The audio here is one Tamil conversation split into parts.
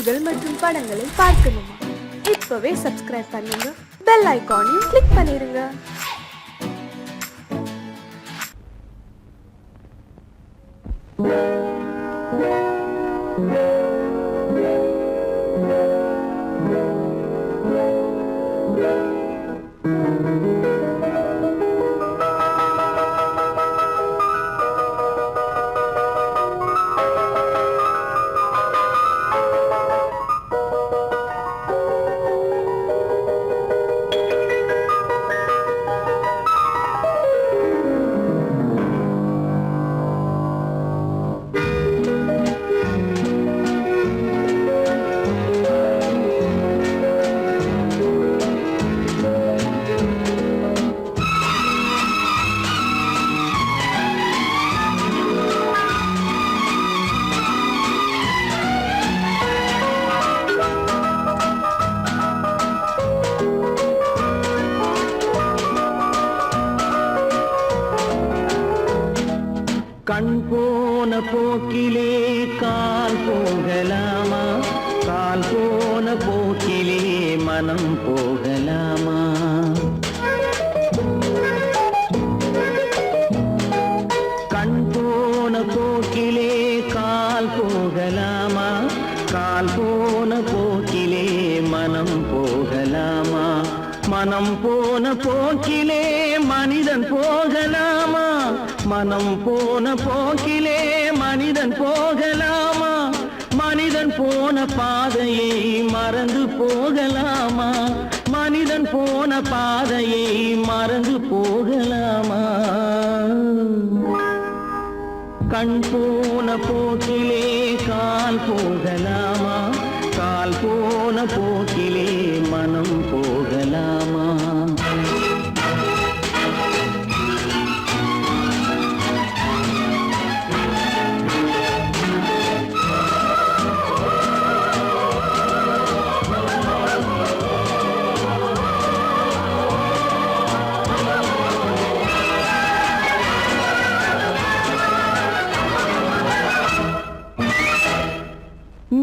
பாடல்கள் மற்றும் படங்களை பார்க்கணுமா? இப்பவே சப்ஸ்கிரைப் பண்ணுங்க, பெல் ஐகானையும் கிளிக் பண்ணிருங்க. கண் போன போக்கிலே கால் போகலாமா? கால் போன போக்கிலே மனம் போகலாமா? கண் போன போக்கிலே கால் போகலாமா? கால் போன போக்கிலே மனம் போகலாமா? மனம் போன போக்கிலே மனிதன் போகலாமா? மனம் போன போக்கிலே மனிதன் போகலாமா? மனிதன் போன பாதையை மறந்து போகலாமா? மனிதன் போன பாதையை மறந்து போகலாமா? கண் போன போக்கிலே கால் போகலாமா? கால் போன போக்கிலே மனம் போகலாமா?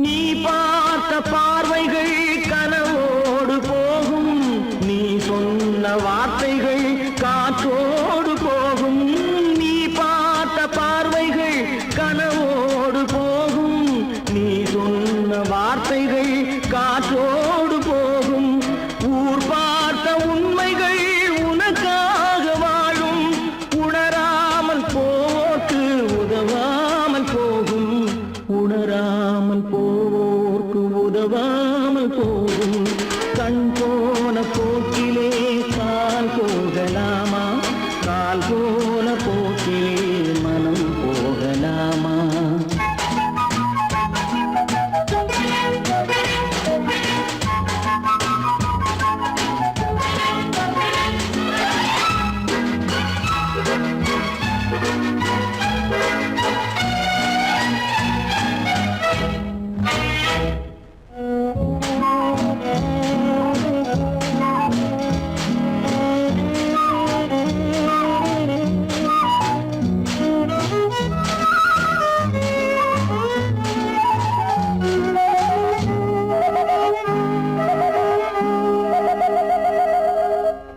நீ பார்த்த பார்வைகள் கனவோடு போகும், நீ சொன்ன வார்த்தைகள் காற்றோடு போகும். நீ பார்த்த பார்வைகள் கனவோடு போகும், நீ சொன்ன வார்த்தைகள் காற்றோடு போகும். ஊர் பார்த்த உண்மைகள் உனக்காக வாழும், உணராமல் போக்கு உதவாமல் போகும். உணராமல் போவோர்க்கு உதவாமல் போகும். கண் போன போக்கிலே கால் போகலாமா? கால் போன போக்கிலே மனம் போகலாமா?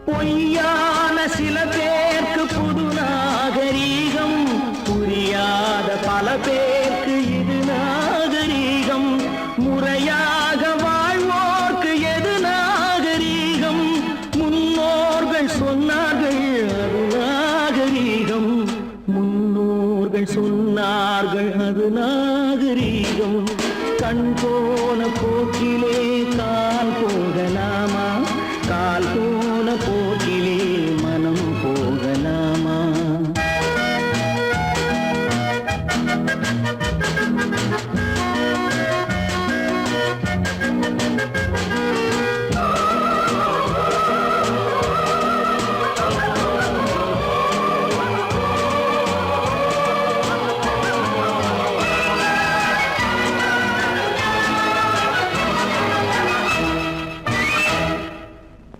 பொய்யான சில பேருக்கு புது நாகரீகம், புரியாத பல பேருக்கு இது நாகரீகம். முறையாக வாழ்வோர்க்கு எது நாகரீகம்? முன்னோர்கள் சொன்னார்கள் அது நாகரீகம். முன்னோர்கள் சொன்னார்கள் அது நாகரீகம். கண் போன போக்கிலே கால் போகலாமா? கால் போன போக்கிலே மனம் போகலாமா?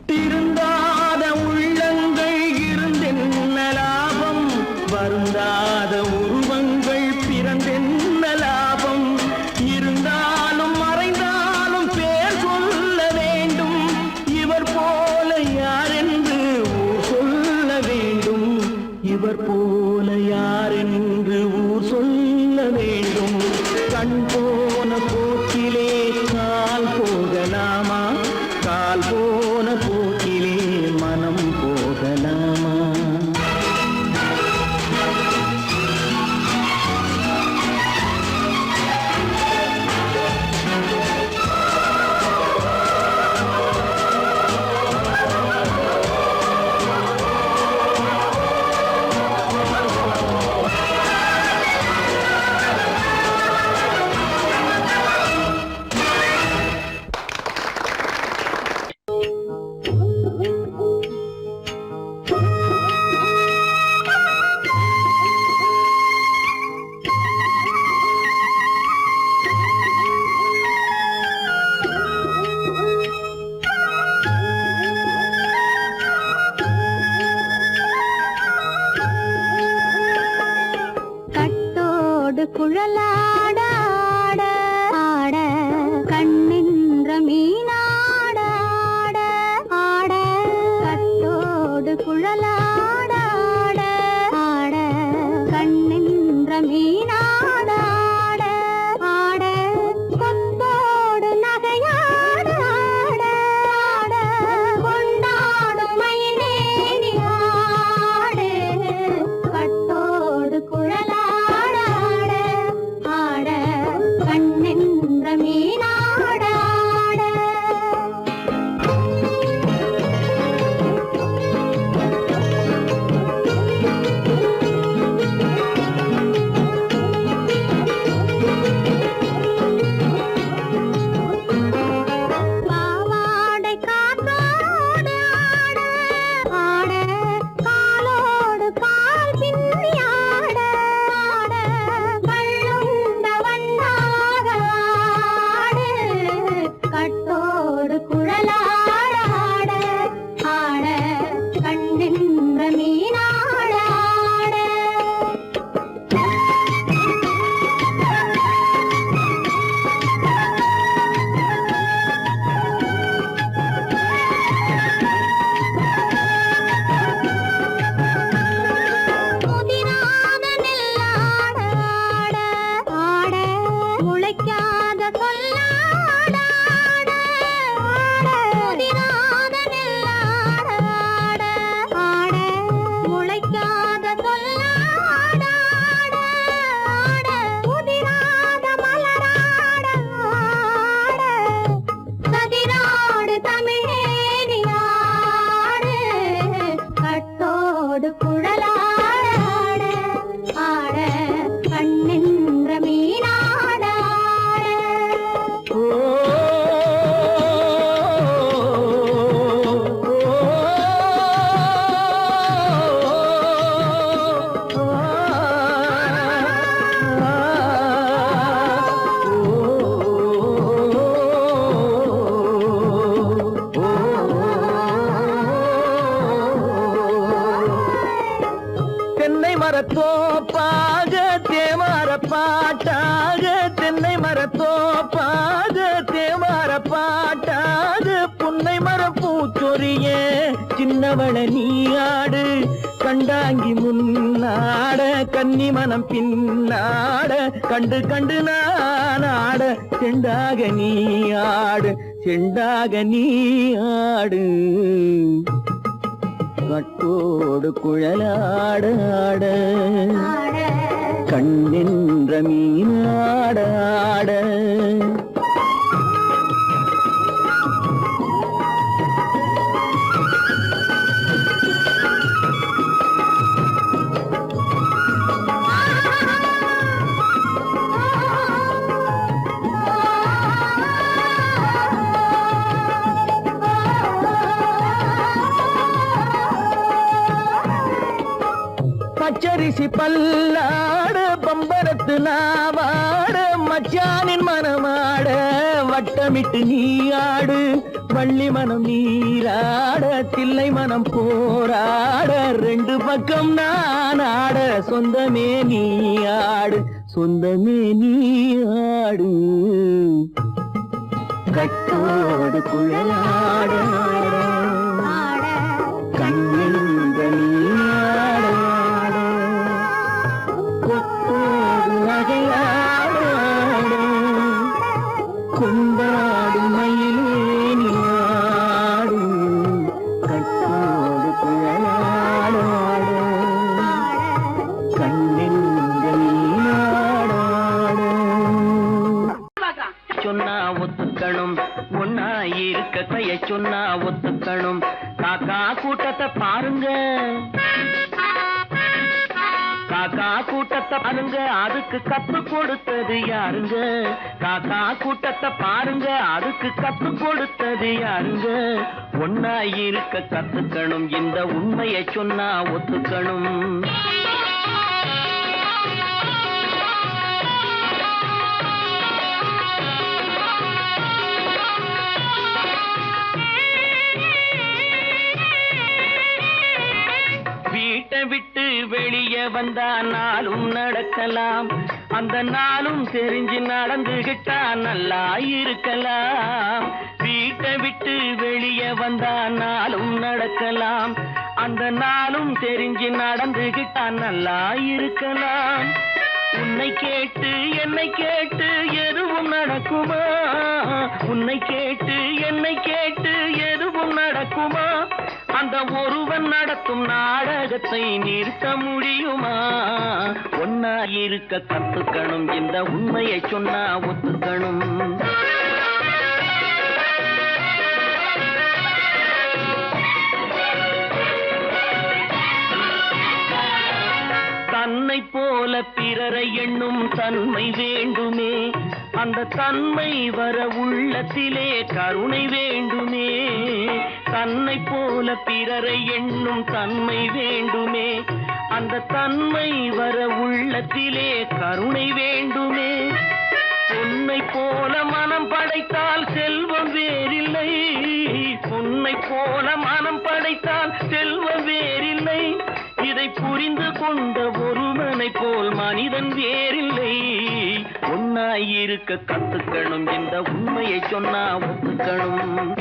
திருந்த சுந்தரிய சின்னவள நீயாடு கண்டாங்கி முன்னாட கன்னி மனம் பின்னாட கண்டு கண்டு நானாட செண்டாக நீயாடு செண்டாக நீயாடு கட்டோடு குழலாடாட கண்ணென்ற மீனாடாட பச்சரிசி பல்லாட பம்பரத்து நாவாட மச்சானின் மனமாட வட்டமிட்டு நீயாடு வள்ளி மனம் நீராட தில்லை மனம் போராட ரெண்டு பக்கம் நானாட சொந்தமே நீயாடு சொந்தமே நீயாடு கட்டோடு குழலாட கண்ணென்ற நீயாட கொண்டாடு மயிலேனியாடு கட்டோடு குழலாடு கண்ணெங்கள் சொன்னா ஒத்துக்கணும் ஒன்னா இருக்க கைய சொன்னா ஒத்துக்கணும் காக்கா கூட்டத்தை பாருங்க காக்கா கூட்டத்தை பாருங்க அதுக்கு கத்து கொடுத்தது யாருங்க காக்கா கூட்டத்தை பாருங்க அதுக்கு கத்து கொடுத்தது யாருங்க ஒன்னா இருக்க கத்துக்கணும் இந்த உண்மையை சொன்னா ஒத்துக்கணும் வீட்டை விட்டு வெளியே வந்தா நாளும் நடக்கலாம் அந்த நாளும் தெரிஞ்சு நடந்துகிட்டா நல்லா இருக்கலாம் வீட்டை விட்டு வெளியே வந்தா நாளும் நடக்கலாம் அந்த நாளும் தெரிஞ்சு நடந்துகிட்டா நல்லா இருக்கலாம் உன்னை கேட்டு என்னை கேட்டு எதுவும் நடக்குமா உன்னை கேட்டு என்னை கேட்டு எதுவும் நடக்குமா அந்த ஒருவன் நடத்தும் நாடகத்தை நிறுத்த முடியுமா ஒன்னா இருக்க கத்துக்கணும் இந்த உண்மையை சொன்னா ஒத்துக்கணும் தன்னை போல பிறரை எண்ணும் தன்மை வேண்டுமே அந்த தன்மை வர உள்ளத்திலே கருணை வேண்டுமே தன்னை போல பிறரை எண்ணும் தன்மை வேண்டுமே அந்த தன்மை வர உள்ளத்திலே கருணை வேண்டுமே பொன்னை போல மனம் படைத்தால் செல்வம் வேறில்லை பொன்னை போல மனம் படைத்தால் செல்வம் வேறில்லை இதை புரிந்து கொண்ட ஒருவனை போல் மனிதன் வேறில்லை ஒன்னாயிருக்க கத்துக்கணும் இந்த உண்மையை சொன்னா ஒத்துக்கணும்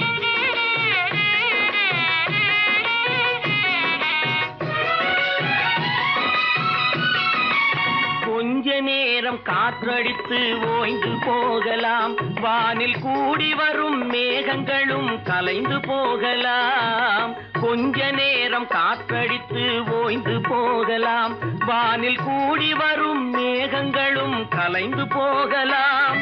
கொஞ்ச நேரம் காற்றடித்து ஓய்ந்து போகலாம் வானில் கூடி வரும் மேகங்களும் கலைந்து போகலாம் கொஞ்ச நேரம் காற்றடித்து ஓய்ந்து போகலாம் வானில் கூடி வரும் மேகங்களும் கலைந்து போகலாம்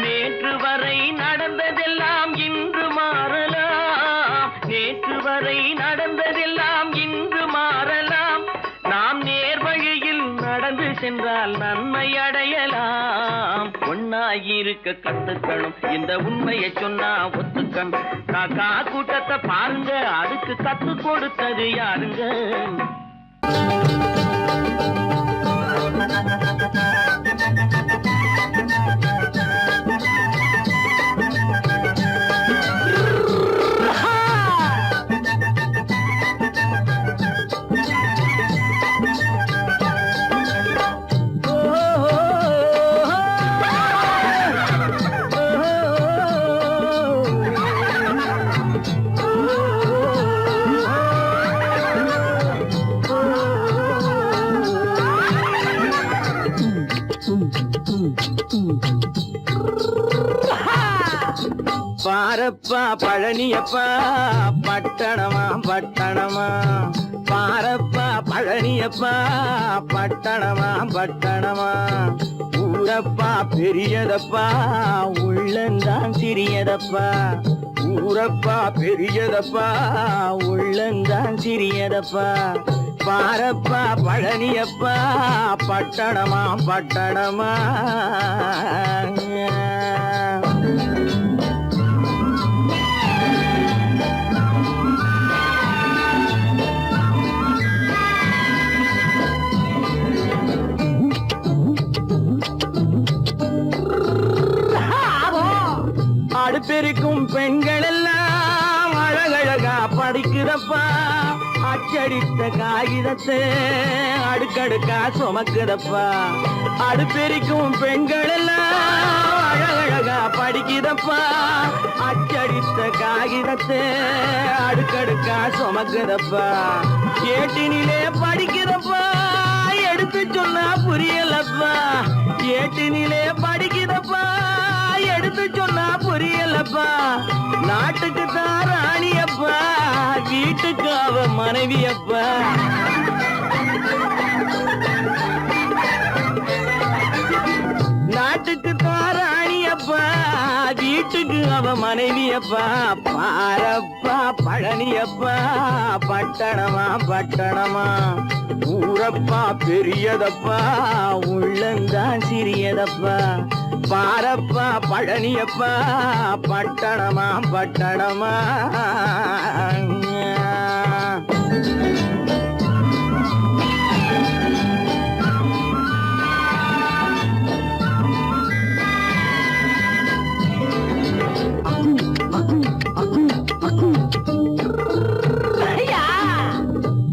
நேற்று வரை நடந்ததெல்லாம் இன்று மாறலாம் நேற்று வரை நடந்ததெல்லாம் இன்று மாறலாம் நாம் நேர்வழியில் நடந்து சென்றால் நன்மை அடையலாம் ஒன்னாயிருக்க கத்துக்கணும் இந்த உண்மையை சொன்னா ஒத்துக்கணும் காக்கா கூட்டத்தை பாருங்க அதுக்கு கத்து கொடுத்தது யாருங்க பாரப்பா பழனியப்பா பட்டணமா பட்டணமா பாரப்பா பழனியப்பா பட்டணமா பட்டணமா ஊரப்பா பெரியதப்பா உள்ளந்தான் சிறியதப்பா ஊரப்பா பெரியதப்பா உள்ளந்தான் சிறியதப்பா பாரப்பா பழனியப்பா பட்டணமா பட்டணமா அடுப்பெருக்கும் பெண்கள் எல்லாம் அழகழகா படிக்குதப்பா அச்சடித்த காகிதத்தை அடுக்கடுக்கா சுமக்குதப்பா அடுப்பெருக்கும் பெண்கள் எல்லாம் அழகழகா படிக்குதப்பா அச்சடித்த காகிதத்தை அடுக்கடுக்கா சுமக்குதப்பா ஏட்டினிலே படிக்குதப்பா எடுத்து சொன்னா புரியலப்பா ஏட்டினிலே படிக்குதப்பா எடுத்து சொன்னா புரியலப்பா நாட்டுக்கு தான் ராணியப்பா வீட்டுக்கு அவ மனைவியப்பா நாட்டுக்கு தான் ராணியப்பா வீட்டுக்கு அவ மனைவியப்பா பாரப்பா பழனியப்பா பட்டணமா பட்டணமா ஊரப்பா பெரியதப்பா உள்ளந்தான் சிறியதப்பா பாரப்பா பழனியப்பா பட்டணமா பட்டணமா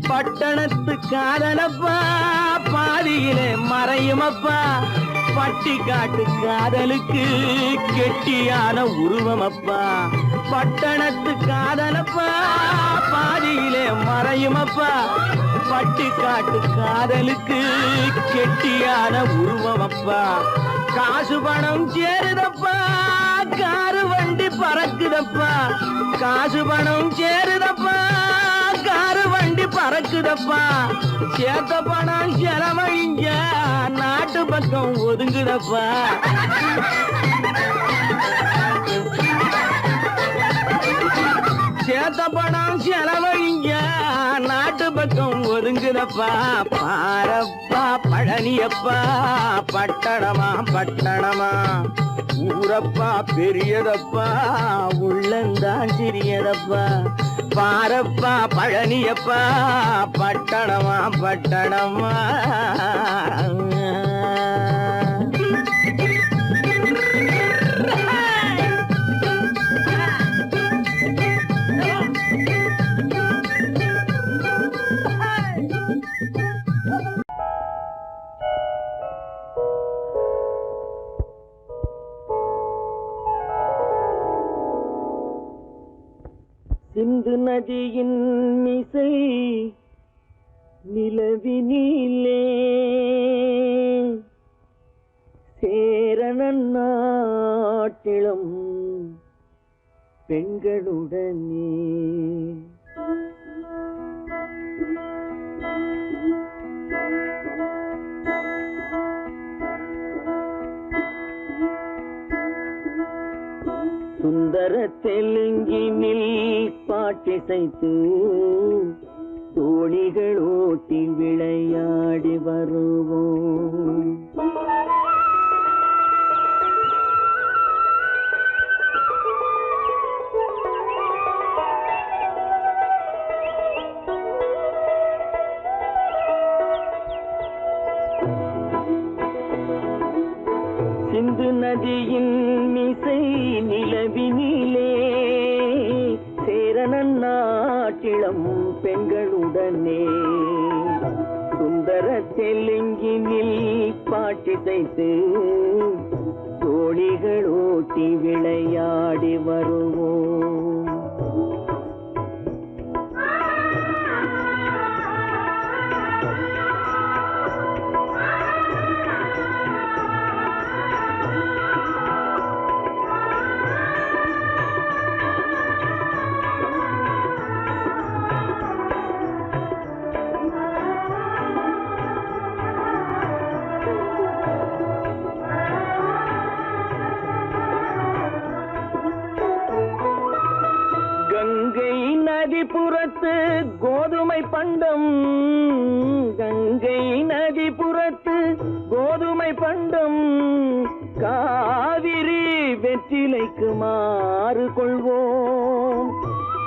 பட்டணத்து காதலப்பா பாதியிலே மறையுமப்பா பட்டி காட்டு காதலுக்கு கெட்டியான உருவமப்பா பட்டணத்து காதலப்பா பாதியிலே மறையுமப்பா பட்டி காட்டு காதலுக்கு கெட்டியான உருவமப்பா காசு பணம் சேருதப்பா காரு வண்டி பறக்குதப்பா காசு பணம் சேருதப்பா காரு வண்டி பறக்குதப்பா சேத்த பணம் செலவழிங்க நாட்டு பக்கம் ஒதுங்குதப்பா சேத்த பணம் செலவழிங்க நாட்டு பக்கம் ஒதுங்குதப்பா பாரப்பா பழனியப்பா பட்டணமா பட்டணமா ஊரப்பா பெரியதப்பா உள்ளந்தான் சிறியதப்பா பாரப்பா பழனியப்பா பட்டணமா பட்டணமா சிந்து நதியின் மிசை நிலவினிலே சேரணன் நாட்டிலும் பெண்களுடனே சுந்தர தெலுங்கினில் பாட்டிசைத்து தோணிகள் ஓட்டி விளையாடி வருவோம் சிந்து நதியின் மிசை நிலவினிலே சேரணன் நாட்டிளம் பெண்களுடனே சுந்தர தெலுங்கினில் பாட்டிசைத்து தோணிகள் ஓட்டி விளையாடி வருவோம் புறத்து கோதுமை பண்டம், கங்கை நதி புறத்து கோதுமை பண்டம், காவிரி வெற்றிலைக்கு மாறு கொள்வோம்.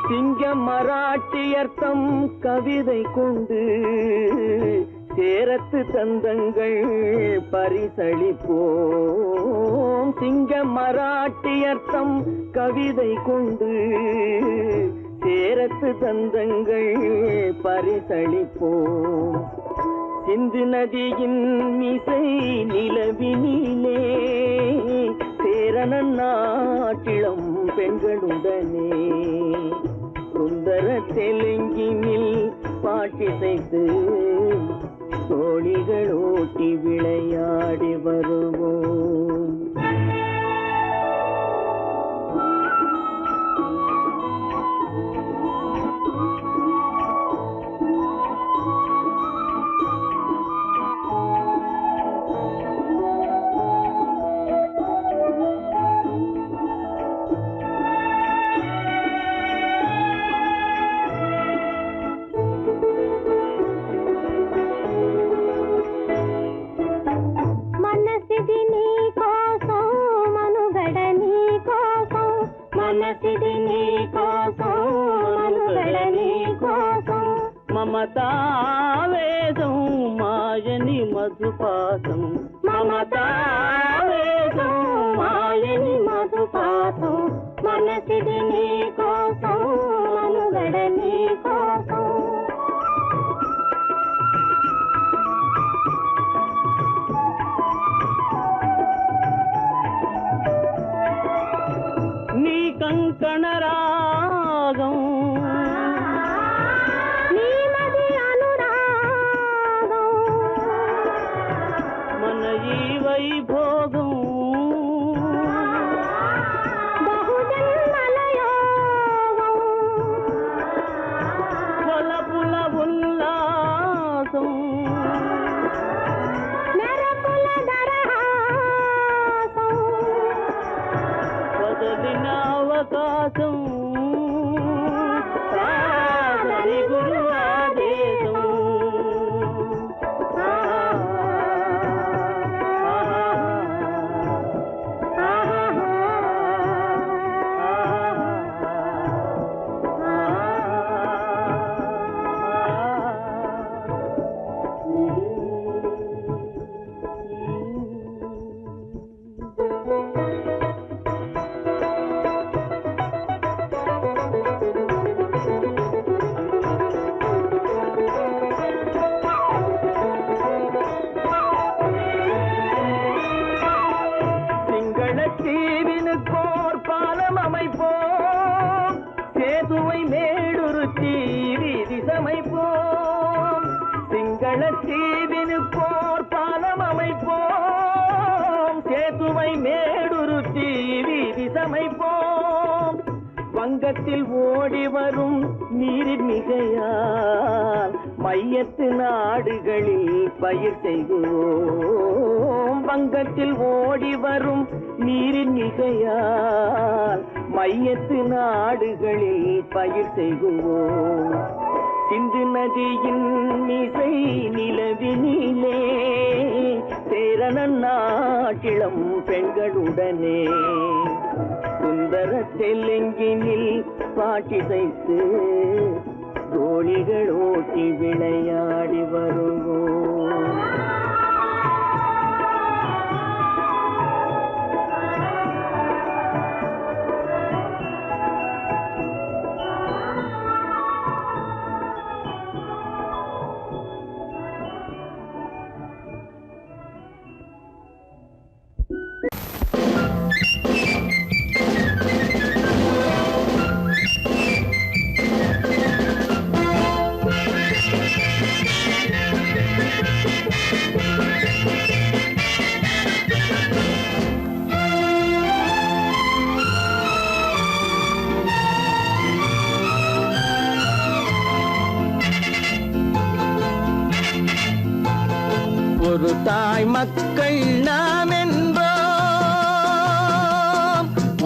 சிங்க மராட்டியர்த்தம் கவிதை கொண்டு சேரத்து தந்தங்கள் பரிசளிப்போம். சிங்க மராட்டியர்த்தம் கவிதை கொண்டு சேரத்து தந்தங்கள் பரிசளிப்போம். சிந்து நதியின் மிசை நிலவினிலே சேரணன் நாட்டிளம் பெண்களுடனே சுந்தர தெலுங்கினில் பாட்டிசைத்து தோழிகள் ஓட்டி விளையாடி வருவோம். మమతావేదం మాయని మధుపాసం, మమతావేదం మాయని మధుపాసం, మనసిది నీ కోసం మనుగడ నీ కోసం. నీ కంకణ రాగం వైభోగం బహుజన్మలయోగం కొలపుల ఉల్లాసం మెరపుల దరహాసం వదలిన అవకాశం సాగరి గురు ఆదేశం. தீவினுக்கோர் பாலம் அமைப்போம், சேதுவை மேடுருத்தி வீதி சமைப்போம். சிங்கள தீவினுக்கோர் பாலம் அமைப்போம், சேதுவை மேடுருத்தி வீதி சமைப்போம். வங்கத்தில் ஓடி வரும் நீரின் மிகையால் மையத்து நாடுகளில் பயிர் செய்கிறோம். வங்கத்தில் ஓடி வரும் நீரின் மிகையால் மையத்து நாடுகளில் பயிர் செய்கிறோம். சிந்து நதியின் மிசை நிலவினிலே சேரணன் நாட்டிளம் பெண்களுடனே சுந்தர தெலுங்கினில் பாட்டிசைத்து தோழிகள் ஓட்டி விளையாடி வருவோம். ஒரு தாய் மக்கள் நாம் என்போம்,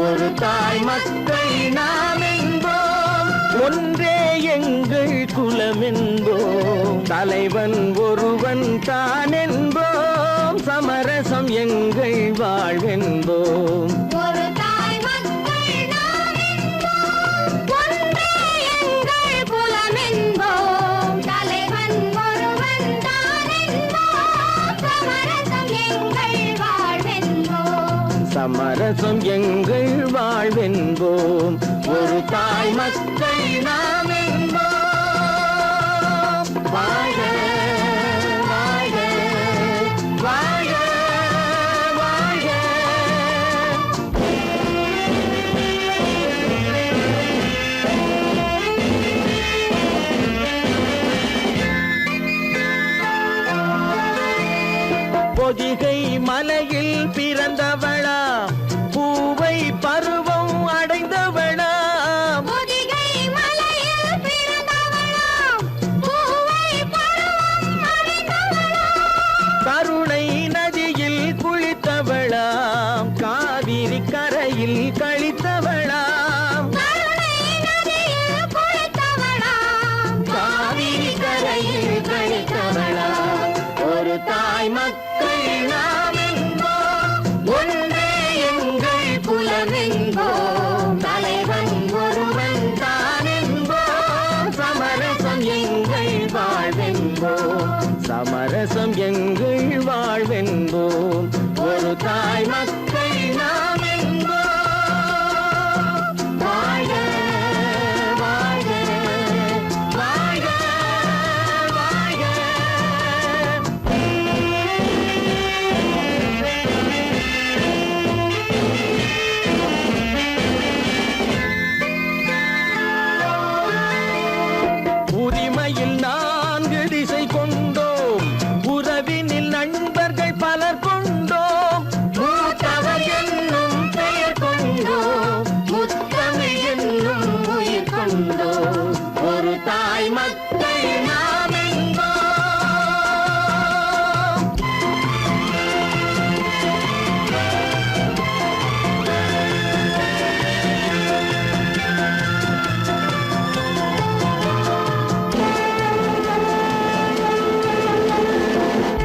ஒரு தாய் மக்கள் நாம் என்போம், ஒன்றே எங்கள் குலம் என்போம், தலைவன் ஒருவன் தான் என்போம், சமரசம் எங்கள் வாழ்வென்போம். ஒரு தாய் மக்கள் நாம் என்போம், ஒன்றே எங்கள் குலம் என்போம், தலைவன் ஒருவன் தான் என்போம், சமரசம் எங்கள் வாழ்வென்போம். சமரசம் எங்கள் வாழ்வென்போம், ஒரு தாய் மக்கள் நாம் என்போம். வாழ்க வாழ்க வாழ்க வாழ்க. பொதிகை மலையில் பிறந்தவளா, பூவை பருவம் அடைந்தவளா, பொதிகை மலையில் பிறந்தவளாம், பூவை பருவம் அடைந்தவளாம். கருணை நதியில் குளித்தவளாம், காவிரி கரையில் கழித்தவளாம், கருணை நதியில் குளித்தவளாம், காவிரி கரையில் கழித்தவளாம். ஒரு தாய் மக்கள் நாம் என்போம், ஒன்றே எங்கள் குலம் என்போம், தலைவன் ஒருவன் தான் என்போம், சமரசம் எங்கள் வாழ்வென்போம், சமரசம் எங்கள் வாழ்வென்போம், ஒரு தாய் மக்கள் நாம் என்போம். வாழ்க வாழ்க வாழ்க வாழ்க. உரிமையில் 4 திசை கொண்டோம், உறவினில் நண்பர்கள் பலர் கொண்டோம், மூத்தவர் என்னும் பெயர் கொண்டோம், முத்தமிழ் என்னும் உயிர் கொண்டோம், ஒரு தாய் மக்கள் நாம் என்போம்.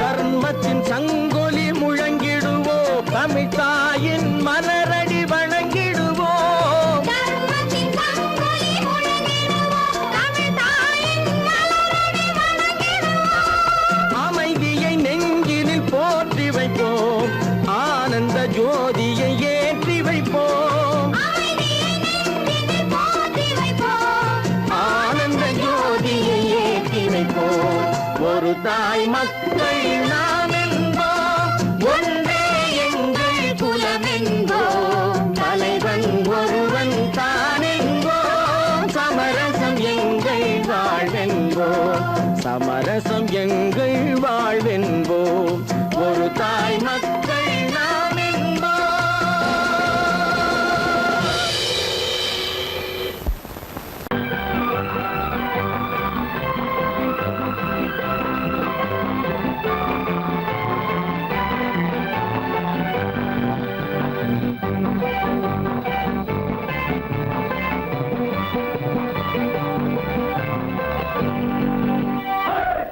தர்மத்தின் சங்கொலி முழங்கிடுவோம், தமிழ் தாயின் மலரடி வணங்கிடுவோம், தர்மத்தின் சங்கொலி முழங்கிடுவோம், தமிழ் தாயின் மலரடி வணங்கிடுவோம். அமைதியை நெஞ்சினில் போற்றி வைப்போம், ஆனந்த ஜோதியை ஏற்றி வைப்போம், அமைதியை நெஞ்சினில் போற்றி வைப்போம், ஆனந்த ஜோதியை ஏற்றி வைப்போம், ஒரு தாய் மக்கள் நாம் என்போம், ஒன்றே எங்கள் குலம் என்போம், தலைவன் ஒருவன் தான் என்போம், சமரசம் எங்கள் வாழ்வென்போம், சமரசம் எங்கள் வாழ்வென்போம், ஒரு தாய் மக்கள் நாம் என்போம்.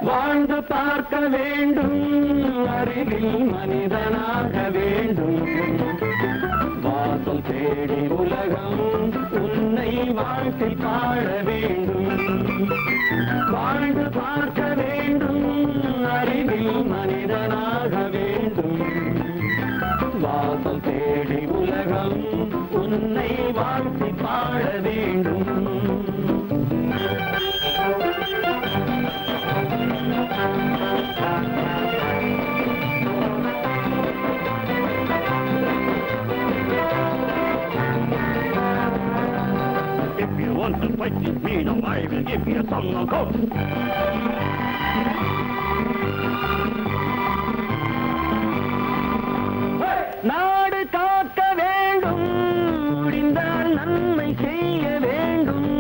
வாழ்ந்து பார்க்க வேண்டும், அறிவில் மனிதனாக வேண்டும், வாசல் தேடி உலகம் உன்னை வாழ்த்தி பாட வேண்டும். வாழ்ந்து பார்க்க வேண்டும், அறிவில் மனிதனாக வேண்டும், வாசல் தேடி உலகம் உன்னை வாழ்த்தி பாட வேண்டும். If you want to fight with me, now I will give you some of course. நாடு காக்க வேண்டும், முடிந்தால் நன்மை செய்ய வேண்டும்,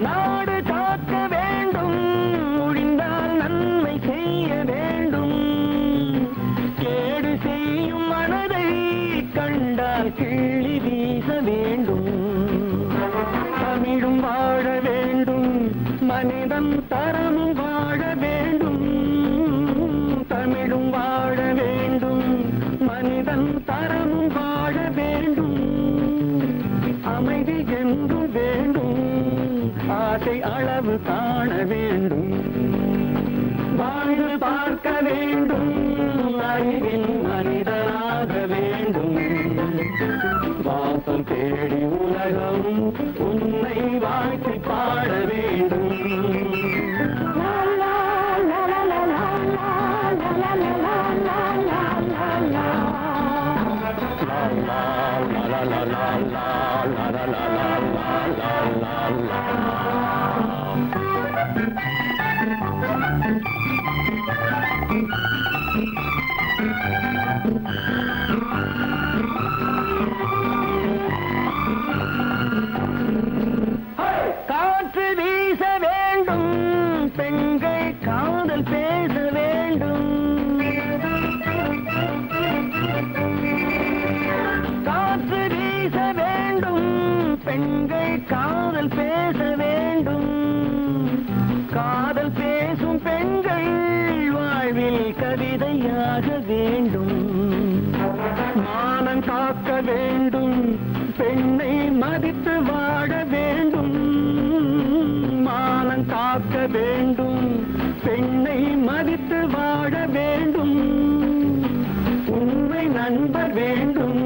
நாடு காக்க வேண்டும், முடிந்தால் நன்மை செய்ய வேண்டும், கேடு செய்யும் மனதை கண்டால் கிள்ளி வீச வேண்டும். தரமும் வாழ வேண்டும், தமிழும் வாழ வேண்டும், மனிதன் தரமும் வாழ வேண்டும், அமைதி என்றும் வேண்டும், ஆசை அளவு காண வேண்டும், வாழ்ந்து பார்க்க வேண்டும், அறிவின் மனிதனாக வேண்டும், வாசம் தேடி உலகம் உன்னை வாழ்த்தி பாட வேண்டும். காற்று வீச வேண்டும், பெண்கள் காதல் பேச வேண்டும், காற்று வீச வேண்டும், பெண்கள் காதல் பேச வேண்டும், காதல் பேசும் பெண்கள் வாழ்வில் கவிதையாக வேண்டும், மானம் காக்க வேண்டும், பெண்ணை மதித்து வாழ வேண்டும், மானம் காக்க வேண்டும், பெண்ணை மதித்து வாழ வேண்டும், உண்மை நண்பர் வேண்டும்,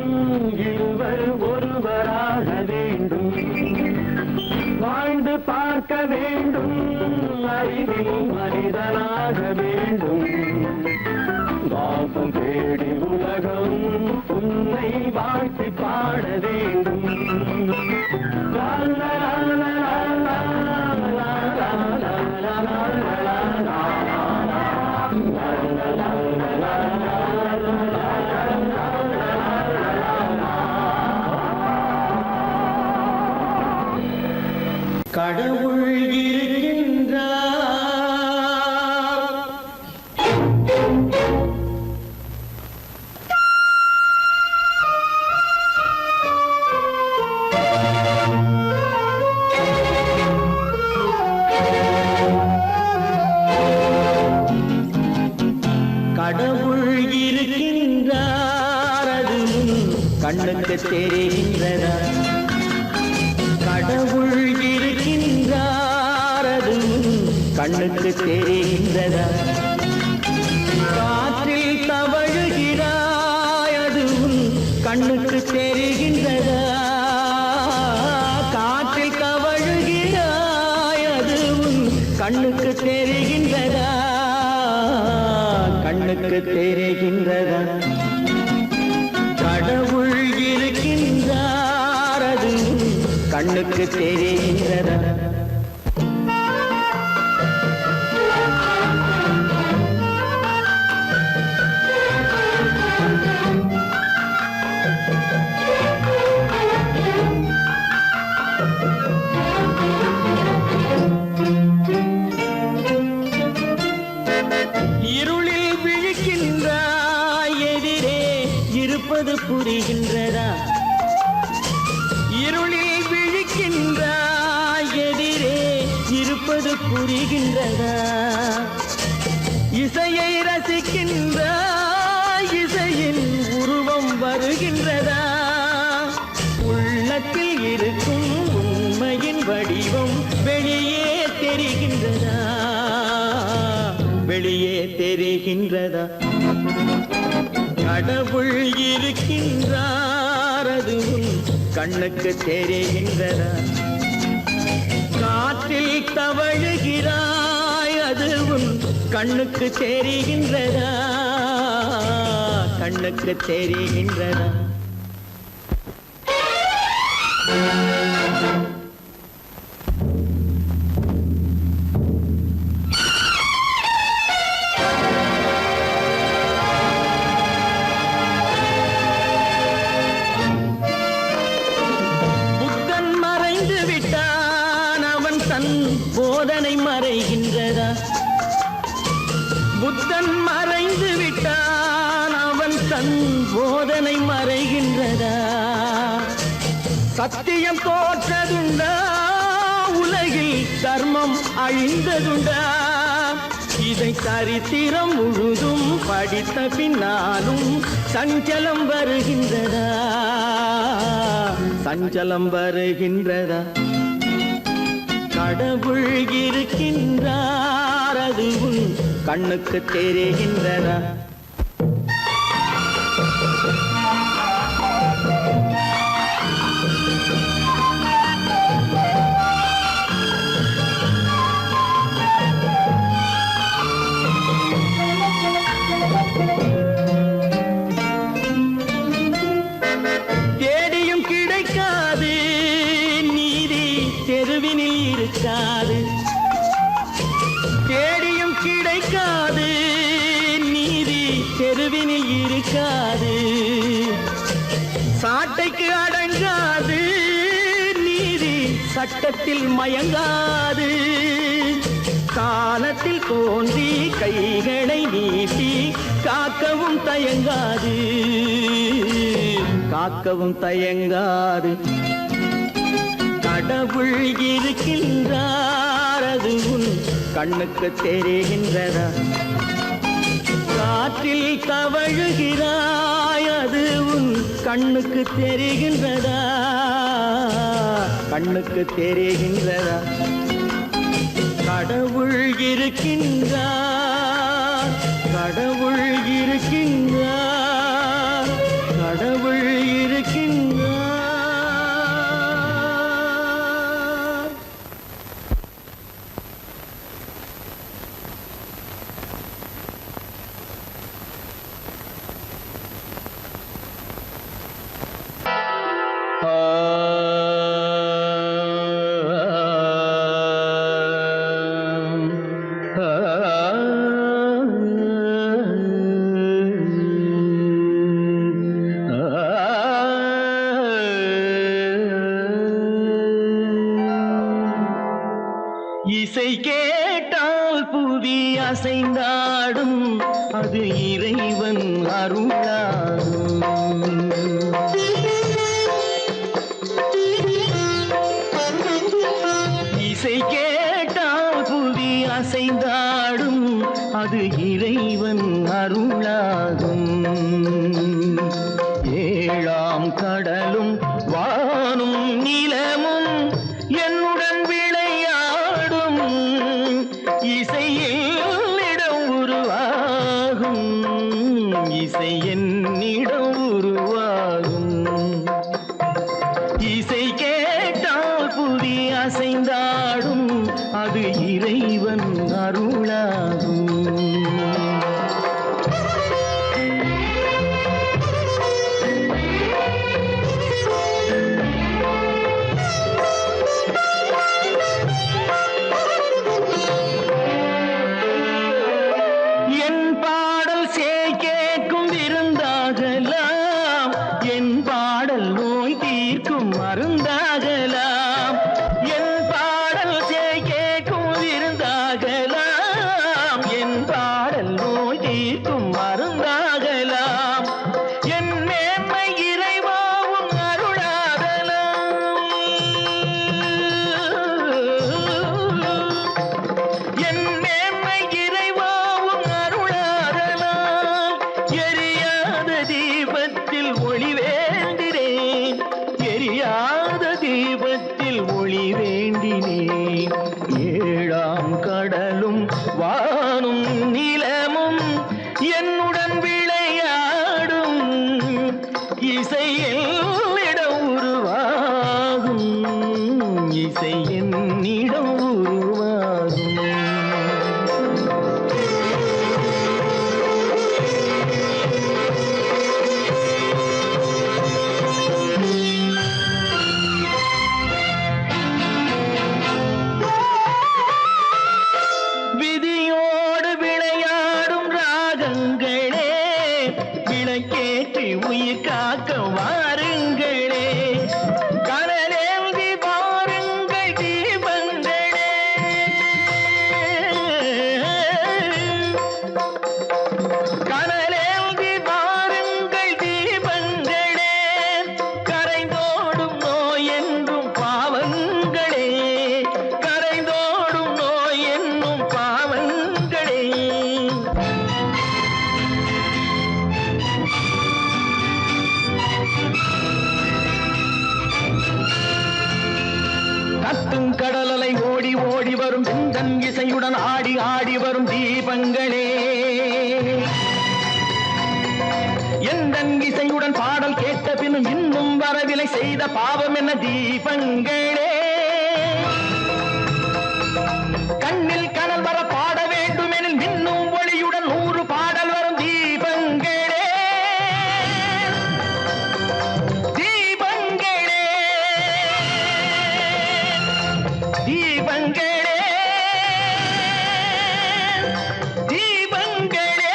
இருவர் ஒருவராக வேண்டும், வாழ்ந்து பார்க்க வேண்டும், அறிவில் மனிதனாக வேண்டும், வாசம் தேடி உலகம் உன்னை வாழ்த்தி பாட வேண்டும். லா, லா, லா, லா, லா, லா, லா, லா, லா, லா, லா, கடவுள் இருக்கின்றார், கடவுள் இருக்கின்றார், அது கண்ணுக்கு தெரிகின்றதா, கடவுள் இருக்கின்றார், அது கண்ணுக்கு தெரிகின்றதா, காற்றில் தவழுகிறாய், அது கண்ணுக்கு தெரிகின்றதா, காற்றில் தவழுகிறாய், அது கண்ணுக்கு தெரிகின்றதா, கண்ணுக்கு தெரிகின்றதா, கடவுள் இருக்கின்றார், அது கண்ணுக்கு தெரிகின்றதா. இருளில் விழிக்கின்றாய், எதிரே இருப்பது புரிகின்றதா, இருளில் விழிக்கின்றாய், எதிரே இருப்பது புரிகின்றதா, இசையை ரசிக்கின்றாய், இசையின் உருவம் வருகின்றதா, உள்ளத்தில் இருக்கும் உண்மையின் வடிவம் வெளியே தெரிகின்றதா, வெளியே தெரிகின்றதா, கடவுள் இருக்கின்றார், அது கண்ணுக்கு தெரிகின்றதா, காற்றில் தவழுகிறாய், அது கண்ணுக்கு தெரிகின்றதா, கண்ணுக்கு தெரிகின்றதா. போதனை மறைகின்றதா, புத்தன் மறைந்து விட்டான், அவன் தன் போதனை மறைகின்றதா, சத்தியம் தோற்றதுண்டா, உலகில் தர்மம் அழிந்ததுண்டா? இதை சரித்திரம் முழுதும் படித்த பின்னாலும் சஞ்சலம் வருகின்றதா? சஞ்சலம் வருகின்றதா? கடவுள் இருக்கின்றார், அது உன் கண்ணுக்கு தெரிகின்றதா? தேடியும் கிடைக்காது நீதி தெருவினில் இருக்காது. தேடியும் கிடைக்காது நீதி தெருவினில் இருக்காது. சாட்டைக்கு அடங்காது நீதி சட்டத்தில் மயங்காது. காலத்தில் தோன்றி கைகளை நீட்டி காக்கவும் தயங்காது. காக்கவும் தயங்காது. கடவுள் இருக்கின்றார், அது உன் கண்ணுக்கு தெரிகின்றதா? காற்றில் தவழுகிறாய், அது உன் கண்ணுக்கு தெரிகின்றதா? கண்ணுக்கு தெரிகின்றதா? கடவுள் இருக்கின்றார், கடவுள் இருக்கின்றார், கடவுள் இருக்கின்றார். இசை கேட்டால் புவி அசைந்தாடும், அது இறைவன் அருளாகும். இசை கேட்டால் புவி அசைந்தாடும், அது இறைவன் அருளாகும். ஏழாம் கடலும் வானும் நிலமும் என்னுடன் விளையாடும். இசையில் இடம் உருவாகும், இசை என்னிடம் உருவாகும். இசை கேட்டால் புவி அசைந்தாடும், அது இறைவன் அருளாகும். என் பாடல் சேய் கேட்கும் விருந்தாகலாம், என் பாடல் நோய் தீர்க்கும் மருந்தாகலாம். என் பாடல் சேய் கேட்கும் விருந்தாகலாம், என் பாடல் நோய் தீர்க்கும் மருந்தாகலாம். என் மேன்மை இறைவாவும் அருளாகலாம். என் மேன்மை இறைவாவும் அருளாகலாம். எரியாத தீபத்தில் ஒளி வேண்டினேன், எரியாத தீபத்தில் ஒளி வேண்டினேன். ஏழாம் கடலும் வானும் நிலமும் என்னுடன் விளையாடும். இசையில் இடம் உருவாகும், இசை என்னிடம் உருவாகும். விதியோடு விளையாடும் ராகங்களே, விளக்கேற்றி உயிர் காக்க வாருங்களே. கனலேந்தி பாருங்கள் தீபங்களே. கனலேந்தி பாருங்கள் தீபங்களே. கரைந்தோடும் நோய் என்றும் பாவங்களே. ஓடி வரும் சிந்தன் இசையுடன் ஆடி ஆடி வரும் தீபங்களே எந்தன் இசையுடன் பாடல் கேட்ட பின்னும் இன்னும் வரவில்லை செய்த பாவம் என்ன தீபங்களே கண்ணில் கனல் வர பாட வேண்டும் எனில் மின்னும் ஒளியுடன் 100 பாடல் வரும் தீபங்களே தீபங்களே தீபங்களே தீபங்களே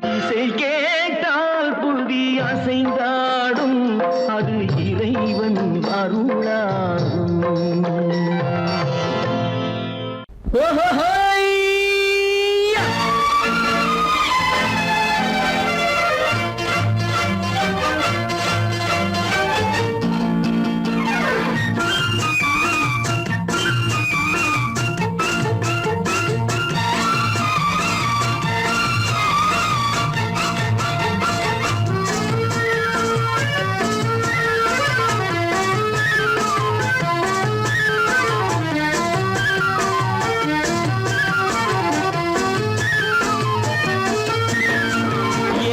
இசை கேட்டால் புவி அசைந்தாடும் அது இறைவன் அருளாகும் ஓஹோய்யா!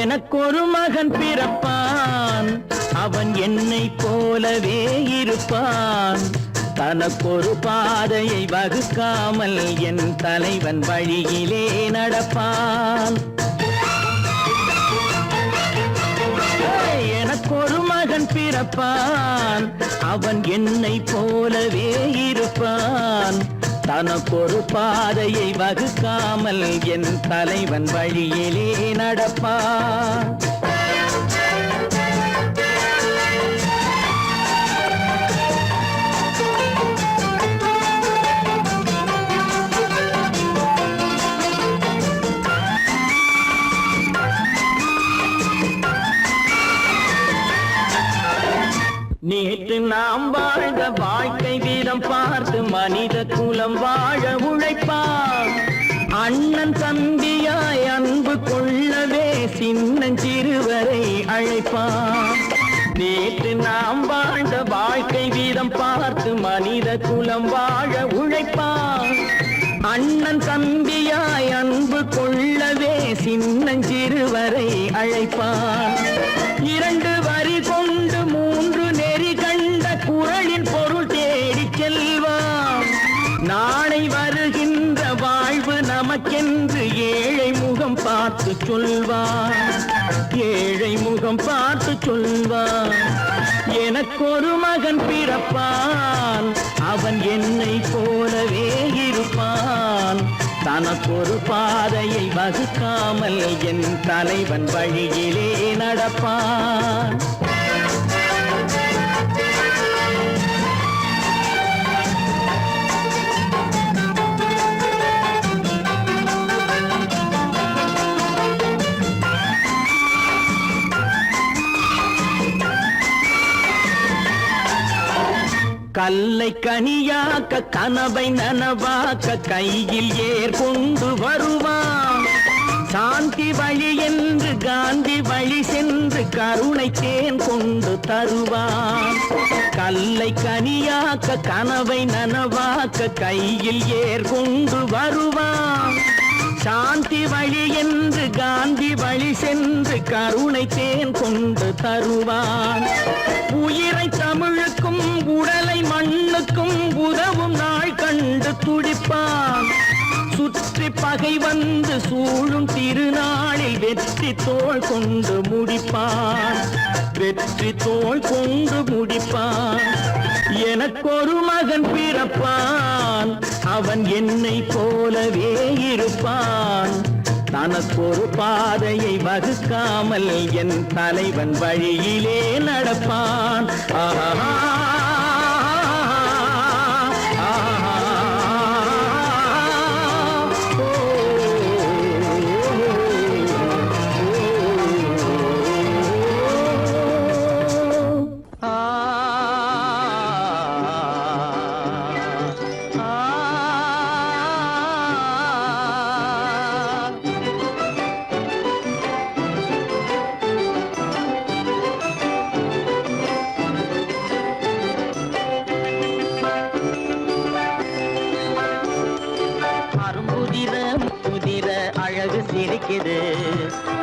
எனக்கொரு மகன் பிறப்பான் அவன் என்னை போலவே இருப்பான் தனக்கொரு பாதையை வகுக்காமல் என் தலைவன் வழியிலே நடப்பான் எனக்கொரு மகன் பிறப்பான் அவன் என்னை போலவே இருப்பான் தனக்கொரு பாதையை வகுக்காமல் என் தலைவன் வழியிலே நடப்பான் நேற்று நாம் வாழ்ந்த வாழ்க்கை வீதம் பார்த்து மனித குலம் வாழ உழைப்பான் அண்ணன் தம்பியாய் அன்பு கொள்ளவே சின்னஞ்சிறுவரை அழைப்பான் நேற்று நாம் வாழ்ந்த வாழ்க்கை வீதம் பார்த்து மனித குலம் வாழ உழைப்பான் அண்ணன் தம்பியாய் அன்பு கொள்ளவே சின்னஞ்சிறுவரை அழைப்பான் 2 வரி கொண்டு 3 நெறி கண்ட குறளின் பொருள் தேடிச் செல்வான் நாளை வருகின்ற வாழ்வு நமக்கென்று ஏழை முகம் பார்த்து சொல்வான் ஏழை முகம் பார்த்து சொல்வான் எனக்கொரு மகன் பிறப்பான் அவன் என்னை போலவே இருப்பான் தனக்கொரு பாதையை வகுக்காமல் என் தலைவன் வழியிலே நடப்பான் கல்லை கனியாக்க கனவை நனவாக்க கையில் ஏற்கொண்டு வருவான் சாந்தி வழி என்று காந்தி வழி சென்று கருணை தேன் கொண்டு தருவான் கல்லை கனியாக்க கனவை நனவாக்க கையில் ஏற்கொண்டு வருவான் சாந்தி வழி என்று காந்தி வழி சென்று கருணை தேன் கொண்டு தருவான் உயிரை தமிழுக்கும் உடலை மண்ணுக்கும் உதவும் நாள் கண்டு துடிப்பான் சுற்றி பகை வந்து சூழும் திருநாளில் வெற்றி தோள் கொண்டு முடிப்பான் வெற்றி தோள் கொண்டு முடிப்பான் எனக்கொரு மகன் பிறப்பான் அவன் என்னை போலவே இருப்பான் தனக்கொரு பாதையை வகுக்காமல் என் தலைவன் வழியிலே நடப்பான். ஆஹா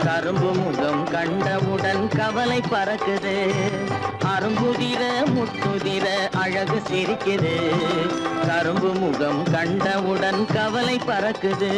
கரும்பு முகம் கண்டவுடன் கவலை பறக்குது. அரும்புதிர முத்துதிர அழகு சிரிக்குது. கரும்பு முகம் கண்டவுடன் கவலை பறக்குது.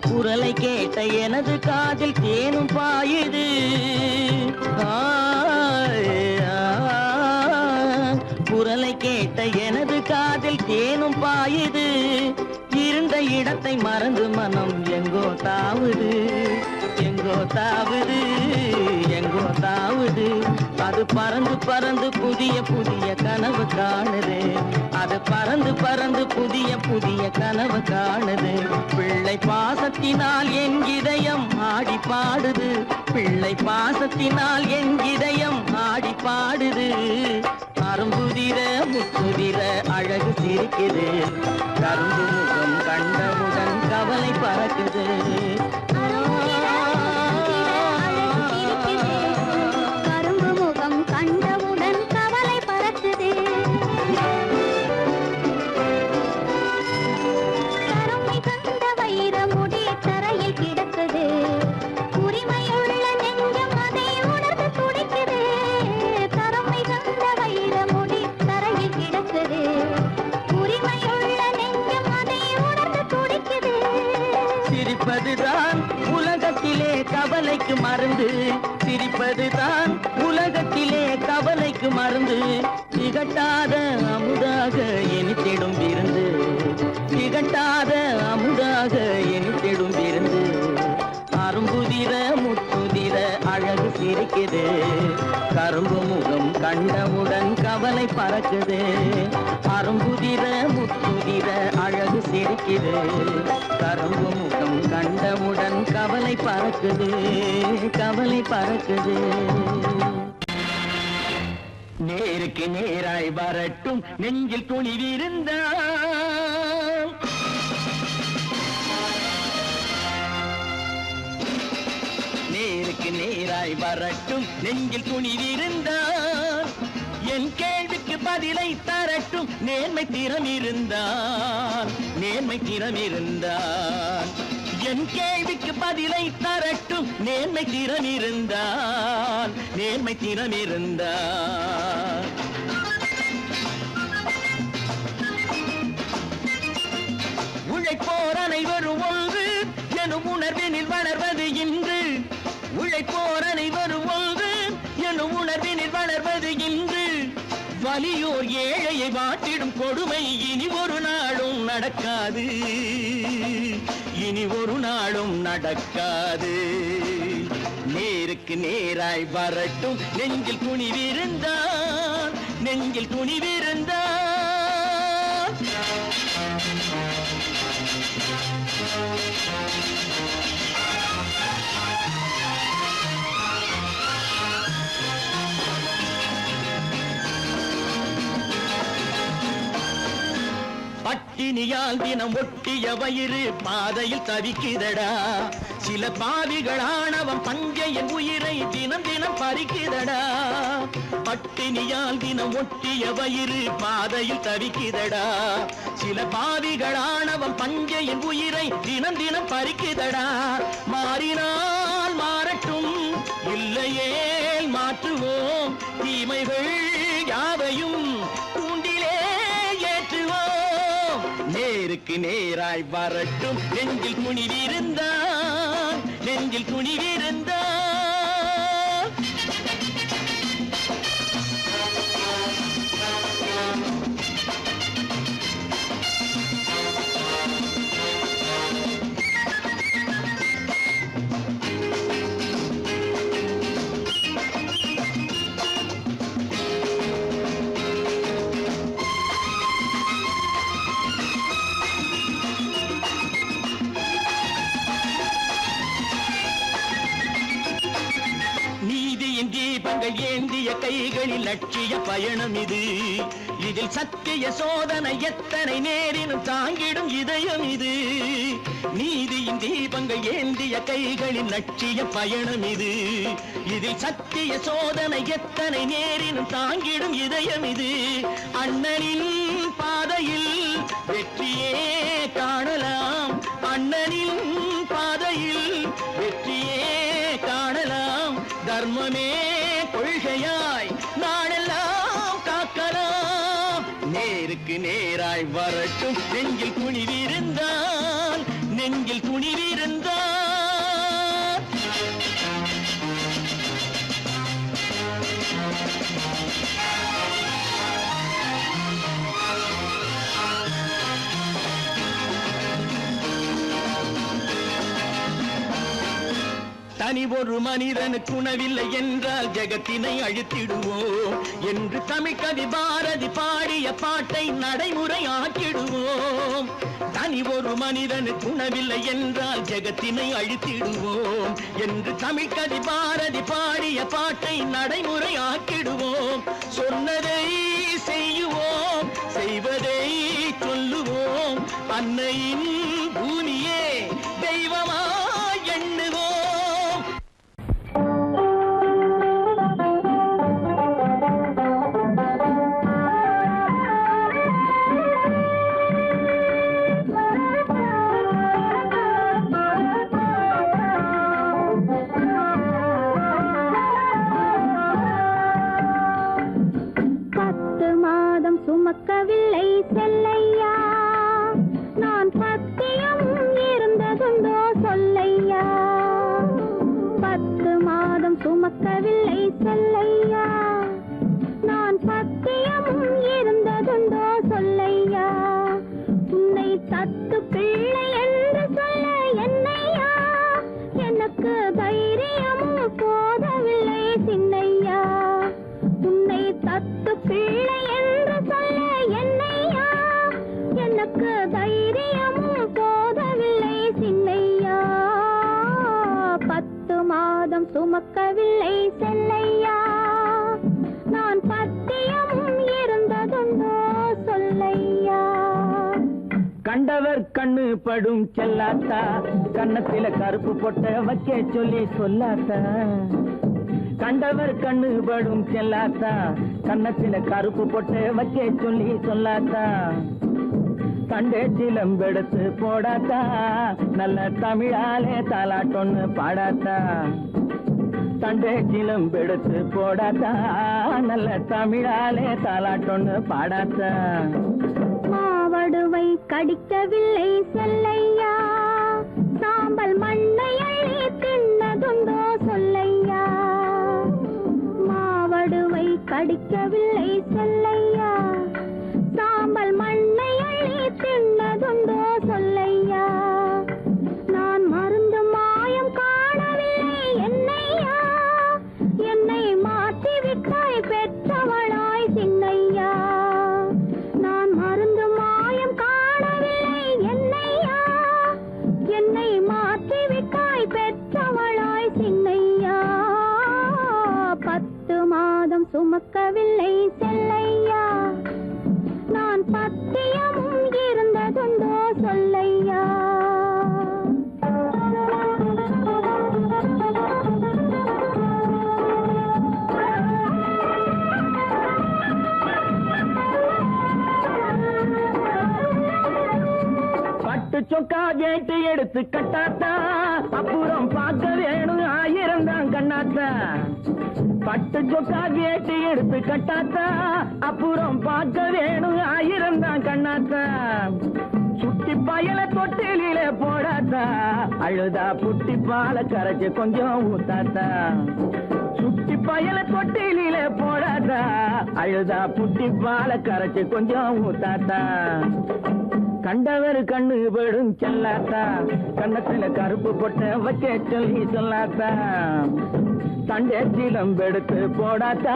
குரலை கேட்ட எனது காதில் தேனும் பாயுது. குரலை கேட்ட எனது காதில் தேனும் பாயுது. இருந்த இடத்தை மறந்து மனம் எங்கோ தாவுது, எங்கோ தாவுது, எங்கோ தாவுது. அது பறந்து பறந்து புதிய புதிய கனவு காணுது. அது பறந்து பறந்து புதிய புதிய கனவு காணுது. பிள்ளை பாசத்தினால் என் இதயம் ஆடி பாடுது. பிள்ளை பாசத்தினால் என் இதயம் ஆடி பாடுது. அரும்புதிர முத்துதிர அழகு சிரிக்குது. கரும்பு முகம் கண்டவுடன் கவலை பறக்குது. கரும்பு முகம் கண்டவுடன் கவலை பறக்குது. கருமை கண்ட வைரமுடி தரையில் கிடக்குது. உரிமையுள்ள நெஞ்சம் அதை உணர்ந்து துடிக்குது. கருமை கண்ட வைரமுடி தரையில் கிடக்குது. உரிமையுள்ள நெஞ்சம் அதை உணர்ந்து துடிக்குது. சிரிப்பதுதான் உலகத்திலே கவலைக்கு மருந்து. சிரிப்பதுதான் உலகத்திலே கவலைக்கு மருந்து. திகட்டாத அமுதாக இனித்திடும் விருந்து. திகட்டாத அமுதாக இனித்திடும் விருந்து. அரும்புதிர முத்துதிர அழகு சிரிக்குது. கரும்பு முகம் கண்டவுடன் கவலை பறக்குது. அரும்புதிர முத்துதிர அழகு சிரிக்குது. கரும்பு முகம் கண்டவுடன் கவலை பறக்குது, கவலை பறக்குது. நேருக்கு நேராய் வரட்டும் நெஞ்சில் துணிவிருந்தால். நேருக்கு நேராய் வரட்டும் நெஞ்சில் துணிவிருந்தால். என் கேள்விக்கு பதிலை தரட்டும் நேர்மை திறம் இருந்தால். நேர்மை திறம் இருந்தால் என் கேள்விக்கு பதிலை தரட்டும் நேர்மை திறம் இருந்தால். நேர்மை திறம் இருந்தால் உழைப்போர் அனைவரும் ஒன்று எனும் உணர்வினில் வளர்வது இன்று. உழைப்போர் அனைவரும் ஒன்று எனும் உணர்வினில் வளர்வது இன்று. வலியோர் ஏழையை வாட்டிடும் கொடுமை இனி ஒரு நாளும் நடக்காது. இனி ஒரு நாளும் நடக்காது. நேருக்கு நேராய் வரட்டும் நெஞ்சில் துணிவிருந்தான், நெஞ்சில் துணிவிருந்தான். பட்டினியால் தினம் ஒட்டிய வயிறு பாதையில் தவிக்குதடா. சில பாவிகளானவன் பஞ்சையின் உயிரை தினம் தினம் பறிக்குதடா. பட்டினியால் தினம் ஒட்டிய வயிறு பாதையில் தவிக்குதடா. சில பாவிகளானவன் பஞ்சையின் உயிரை தினம் தினம் பறிக்குதடா. மாறினால் மாறட்டும், இல்லையே மாற்றுவோம், தீமைகள் யாவையும் கூண்டிலே ஏற்றுவோம். நேருக்கு நேராய் வரட்டும் நெஞ்சில் துணிவிருந்தான், நெஞ்சில் துணிவிருந்தான். தீபங்கள் ஏந்திய கைகளில் லட்சிய பயணம் இது. இதில் சத்திய சோதனை எத்தனை நேரினும் தாங்கிடும் இதயம் இது. நீதியின் தீபங்கள் ஏந்திய கைகளில் லட்சிய பயணம் இது. இதில் சத்திய சோதனை எத்தனை நேரினும் தாங்கிடும் இதயம் இது. அண்ணனின் பாதையில் வெற்றியே காணலாம், அண்ணனின் பாதையில் வெற்றியே காணலாம். தர்மமே கொள்கையாய் நாடெல்லாம் காக்கலாம். நேருக்கு நேராய் வரட்டும் நெஞ்சில் துணிவிருந்தான், நெஞ்சில் துணிவிருந்தான். தனி ஒரு மனிதனுக்கு உணவில்லை என்றால் ஜெகத்தினை அழித்திடுவோம் என்று தமிழ்கவி பாரதி பாடிய பாட்டை நடைமுறையாக்கிடுவோம். தனி ஒரு மனிதனுக்கு உணவில்லை என்றால் ஜெகத்தினை அழித்திடுவோம் என்று தமிழ்கவி பாரதி பாடிய பாட்டை நடைமுறையாக்கிடுவோம். சொன்னதை செய்யுவோம், செய்வதை சொல்லுவோம், அன்னையின் பூமியே தெய்வமா எண்ணுவோம். சுமக்கவில்லை செல்லையா, நான் சத்தியம் இருந்ததுண்டோ சொல்லையா. 10 மாதம் சுமக்கவில்லை செல்லையா, நான் சத்தியம் இருந்ததுண்டோ சொல்லையா. உன்னை தத்து பிள்ளை என்று சொல்ல என்னையா, எனக்கு தைரியமும் போதவில்லை சின்னையா. உன்னை தத்து பிள்ளை என்று சொல்ல என்னையா, எனக்கு தைரியமும் போதவில்லை சின்னையா. 10 மாதம் சுமக்கவில்லை செல்லையா, நான் பத்தியமும் இருந்ததுண்டோ சொல்லையா. கண்டவர் கண்ணு படும் செல்லாத்தா, கண்ணத்தில கருப்பு பொட்ட வைக்க சொல்லி சொல்லாத்தா. கண்டவர் கண்ணு படும் செல்லாத்தா, கண்ணத்தில கருப்பு பொட்ட வைக்க சொல்லி சொல்லாத்தா. கண்டே சிலம்பெடுத்து போடாத்தா, நல்ல தமிழாலே தாலாட்டொன்னு பாடாத்தா. கண்டே சிலம்பெடுத்து போடாத்தா, நல்ல தமிழாலே தாலாட்டொன்னு பாடாத்தா. மாவடுவை கடிக்கவில்லை செல்லையா, சாம்பல் மண்ணை அள்ளி தின்னதுண்டோ சொல்லையா. மாவடுவை கடிக்கவில்லை செல்லையா, சாம்பல் மண்ணை அள்ளி தின்னதுண்டோ சொல்லையா. நான் படிக்கவில்லை செல்லையா நான் பத்தியமும் இருந்ததுண்டோ சொல்லையா பட்டு சொக்கா கேட்டு எடுத்து கட்டாத்தா அப்புறம் பார்க்க வேணும் 1000 தான் கண்ணாத்தா பட்டு சொக்கா கேட்டு எடுத்து கட்டாத்தா அப்புறம் பார்க்க வேணும் 1000 தான் கண்ணாத்தா சுட்டி பயல தொட்டிலே போடாத்தா அழுதா புட்டி பால கரைச்சு கொஞ்சம் ஊத்தாத்தா சுட்டி பயல தொட்டிலே போடாத்தா அழுதா புட்டி பால கரைச்சு கொஞ்சம் ஊத்தாத்தா கண்டவர் கண்ணு படும் செல்லாத்தா கண்ணத்துல கருப்பு பொட்ட வச்ச சொல்லி சொல்லாத்தா தண்டே சிலம்பெடுத்து போடாத்தா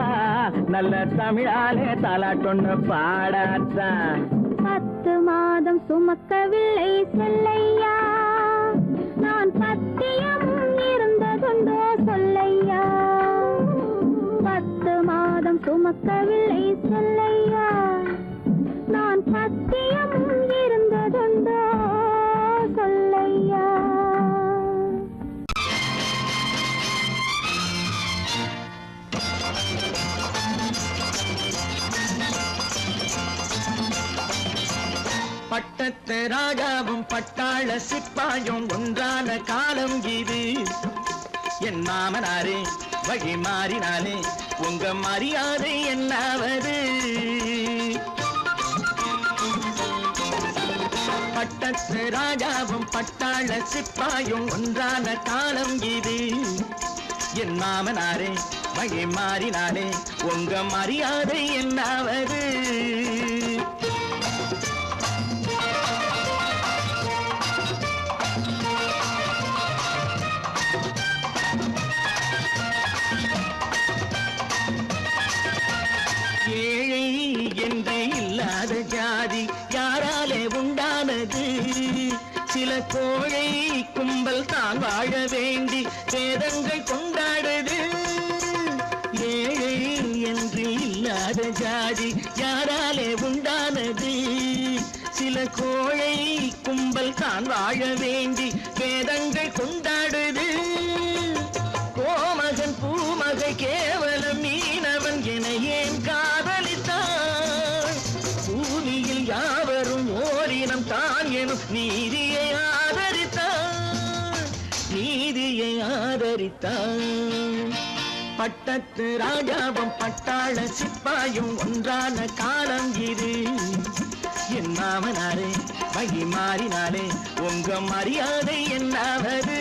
நல்ல தமிழாலே தாலாட்டொன்னு பாடாத்தா 10 மாதம் சுமக்கவில்லை செல்லையா நான் பத்தியமும் இருந்ததுண்டோ சொல்லையா 10 மாதம் சுமக்கவில்லை செல்லையா நான் பத்தியமும் இருந்ததுண்டோ சொல்லையா பட்டத்து ராஜாவும் பட்டாள சிப்பாயும் ஒன்றான காலம் இது என் மாமனாரே வழி மாறினாலே உங்க மரியாதை என்னாவது பட்டத்து ராஜாவும் பட்டாள சிப்பாயும் ஒன்றான காலம் இது என் மாமனாரே வழி மாறினாலே உங்க மரியாதை என்னாவது ஏழை என்று இல்லாத ஜாதி யாராலே உண்டானது சில கோழை கும்பல் தான் வாழ வேண்டி வேதங்கள் கொண்டாடுது ஏழை என்று இல்லாத ஜாதி யாராலே உண்டானது சில கோழை கும்பல் தான் வாழ வேண்டி வேதங்கள் கொண்டாடுது கோமகன் பூமகை கேவலம் மீனவன் என ஏன் காதலித்தான் பூமியில் யாவரும் ஓரினம் தான் எனும் நீதியை ஆதரித்தான் பட்டத்து ராஜாவும் பட்டாள சிப்பாயும் ஒன்றான காலம் இது என் மாமனாரே வகி மாறினாலே உங்க மரியாதை என்னாவது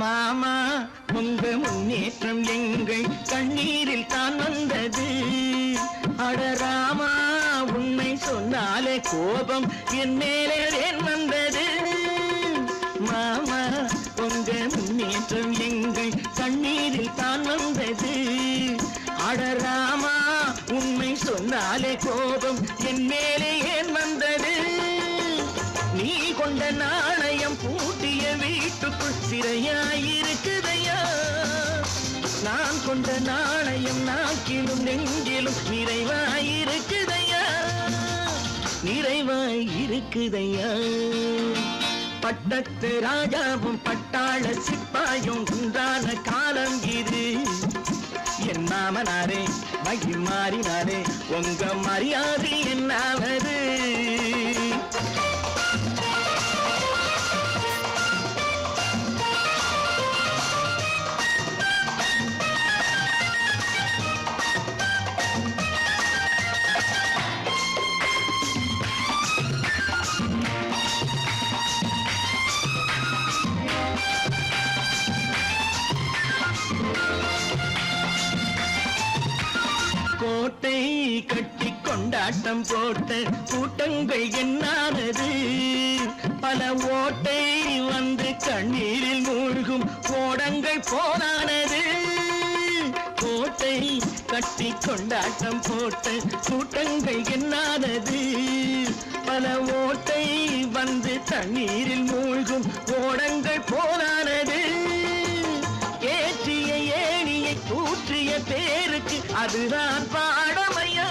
மாமா உங்க முன்னேற்றம் எங்கள் கண்ணீரில் தான் வந்தது அடராமா உண்மை சொன்னாலே கோபம் என் மேலே ஏன் வந்தது மாமா உங்க முன்னேற்றம் எங்கள் கண்ணீரில் தான் வந்தது அடராமா உண்மை சொன்னாலே கோபம் என் மேலே ஏன் வந்தது நீ கொண்ட நாணயம் பூட்டிய வீட்டுக்குள் சிறையாயிருக்குதையா நான் கொண்ட நாணயம் நாக்கிலும் நெஞ்சிலும் நிறைவாயிருக்குதையா நிறைவாயிருக்குதையா பட்டத்து ராஜாவும் பட்டாள சிப்பாயும் உண்டான காலம் இது என் மாமனாரே வகி மாறினாரே உங்க மரியாதை என்னாவது கோட்டை கட்டி கொண்ட கொண்டாட்டம் போட்ட கூட்டங்கள் என்னானது பல ஓட்டை வந்து கண்ணீரில் மூழ்கும் ஓடங்கள் போனானது கோட்டை கட்டி கொண்டாட்டம் போட்ட கூட்டங்கள் என்னானது பல ஓட்டை வந்து தண்ணீரில் மூழ்கும் ஓடங்கள் போனானது ஏற்றிய ஏணியை கூற்றிய பேருக்கு அதுதான் பாடமையா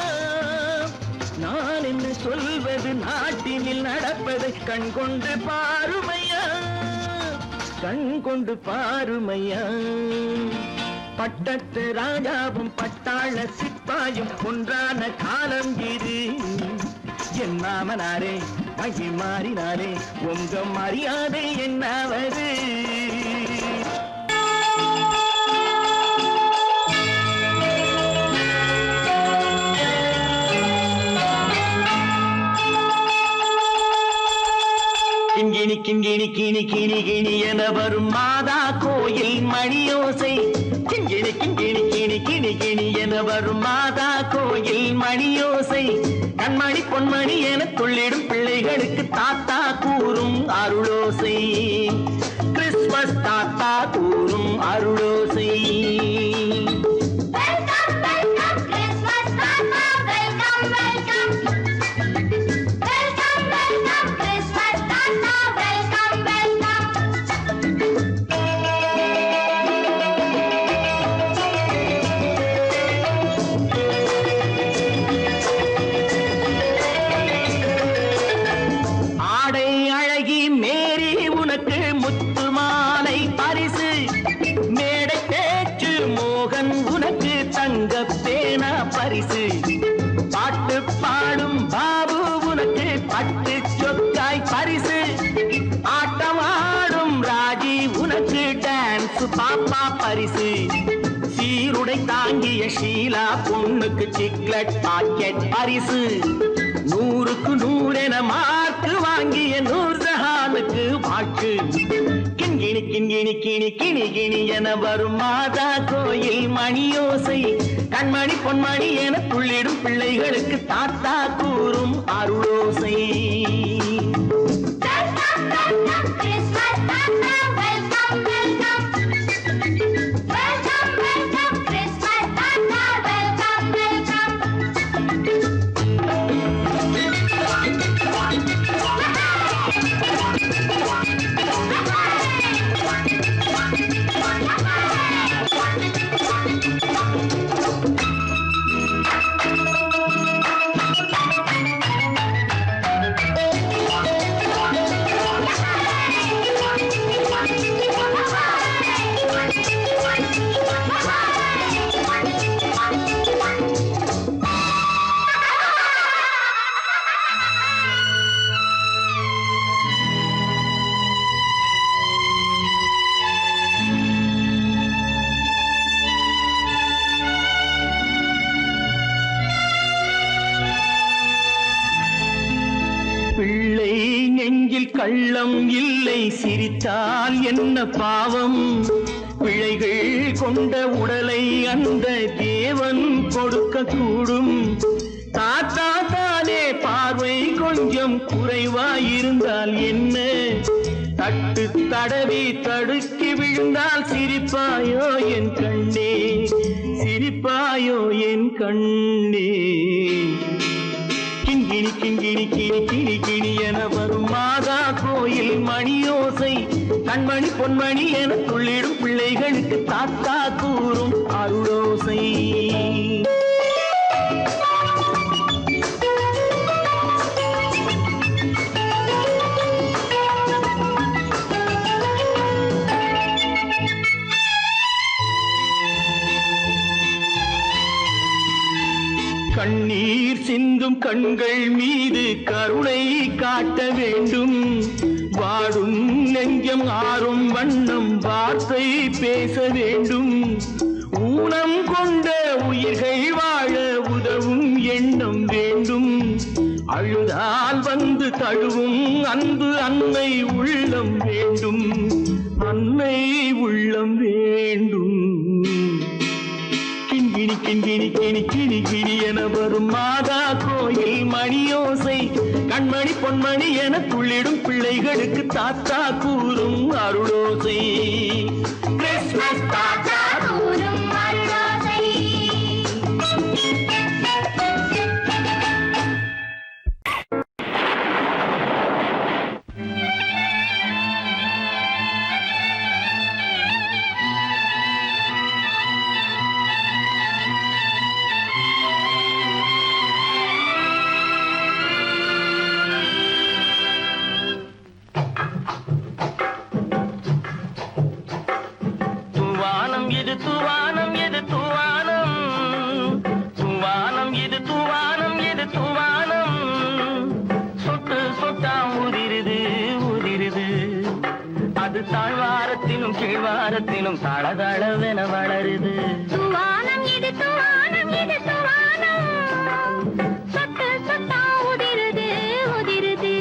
நான் என்ன சொல்வது நாட்டினில் நடப்பதை கண்கொண்டு பாருமையா கண்கொண்டு பாருமையா பட்டத்து ராஜாவும் பட்டாள சிப்பாயும் ஒன்றான காலம் இது என் மாமனாரே மகி மாறினாரே உங்க மரியாதை என்னாவது கிண்கிணி கிண்கிணி கிணி கிணி கிணி என வரும் மாதா கோயில் மணியோசை கிண்கிணி கிண்கிணி கிணி கிணி கிணி என வரும் மாதா கோயில் மணியோசை கண்மணி பொன்மணி என துள்ளிடும் பிள்ளைகளுக்கு தாத்தா கூறும் அருளோசை கிறிஸ்துமஸ் தாத்தா கூறும் அருளோசை பாட்டு பாடும் பாபு உனக்கு பட்டு சொக்காய் பரிசு ஆட்டமாடும் ராஜி உனக்கு டான்ஸ் பாப்பா பரிசு சீருடை தாங்கிய ஷீலா பொண்ணுக்கு சிக்லெட் பாக்கெட் பரிசு 100க்கு 100 என மார்க்கு வாங்கிய நூர்ஜஹானுக்கு வாழ்க்கு கிண்கிணி கிண்கிணி கிணி கிணி கிணி என வரும் மாதா கோயில் மணியோசை கண்மணி பொன்மணி என துள்ளிடும் பிள்ளைகளுக்கு தாத்தா கூறும் அருளோசை கள்ளம் இல்லை சிரித்தால் என்ன பாவம் பிழைகள் கொண்ட உடலை அந்த தேவன் கொடுக்க கூடும் தாத்தா தானே பார்வை கொஞ்சம் குறைவாயிருந்தால் என்ன தட்டு தடவி தடுக்கி விழுந்தால் சிரிப்பாயோ என் கண்ணே சிரிப்பாயோ என் கண்ணே கிண்கிணி கிண்கிணி கிணி கிணி கிணி என வரும் மாதா கோயில் மணியோசை கண்மணி பொன்மணி என துள்ளிடும் பிள்ளைகளுக்கு தாத்தா கூறும் அருளோசை கண்ணீர் சிந்தும் கண்கள் மீது கருணை காட்ட வேண்டும் வாடும் நெஞ்சம் ஆறும் வண்ணம் வார்த்தை பேச வேண்டும் ஊனம் கொண்ட உயிர்கள் வாழ உதவும் எண்ணம் வேண்டும் அழுதால் வந்து தழுவும் அன்பு அன்னை உள்ளம் வேண்டும் அன்னை உள்ளம் வேண்டும் கிண்கிணி கிணி கிணி கிணி கிணி என வரும் மாதா கோயில் மணியோசை கண்மணி பொன்மணி என துள்ளிடும் பிள்ளைகளுக்கு தாத்தா கூறும் அருளோசை கிறிஸ்துமஸ் தாத்தா கூறும் அருளோசை. தூவானம் இது தூவானம் இது தூவானம் தூவானம் இது தூவானம் இது தூவானம் சொட்டு சொட்டா உதிருது உதிருது அது தாழ்வாரத்திலும் கீழ்வாரத்திலும் தளதளவென வளருது தூவானம் இது தூவானம் இது தூவானம் சொட்டு சொட்டா உதிருது உதிருது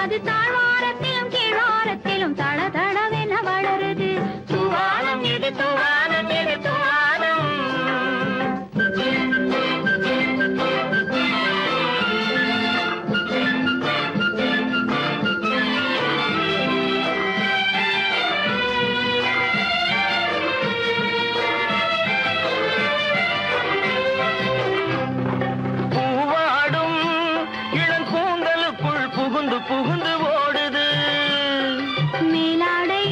அது தாழ்வாரத்திலும் கீழ்வாரத்திலும் தளதளவென வளருது தூவானம் இது தூவானம் இது தூவானம் பூவாடும் இளங்கூந்தலுக்குள் புகுந்து புகுந்து ஓடுது மேலாடை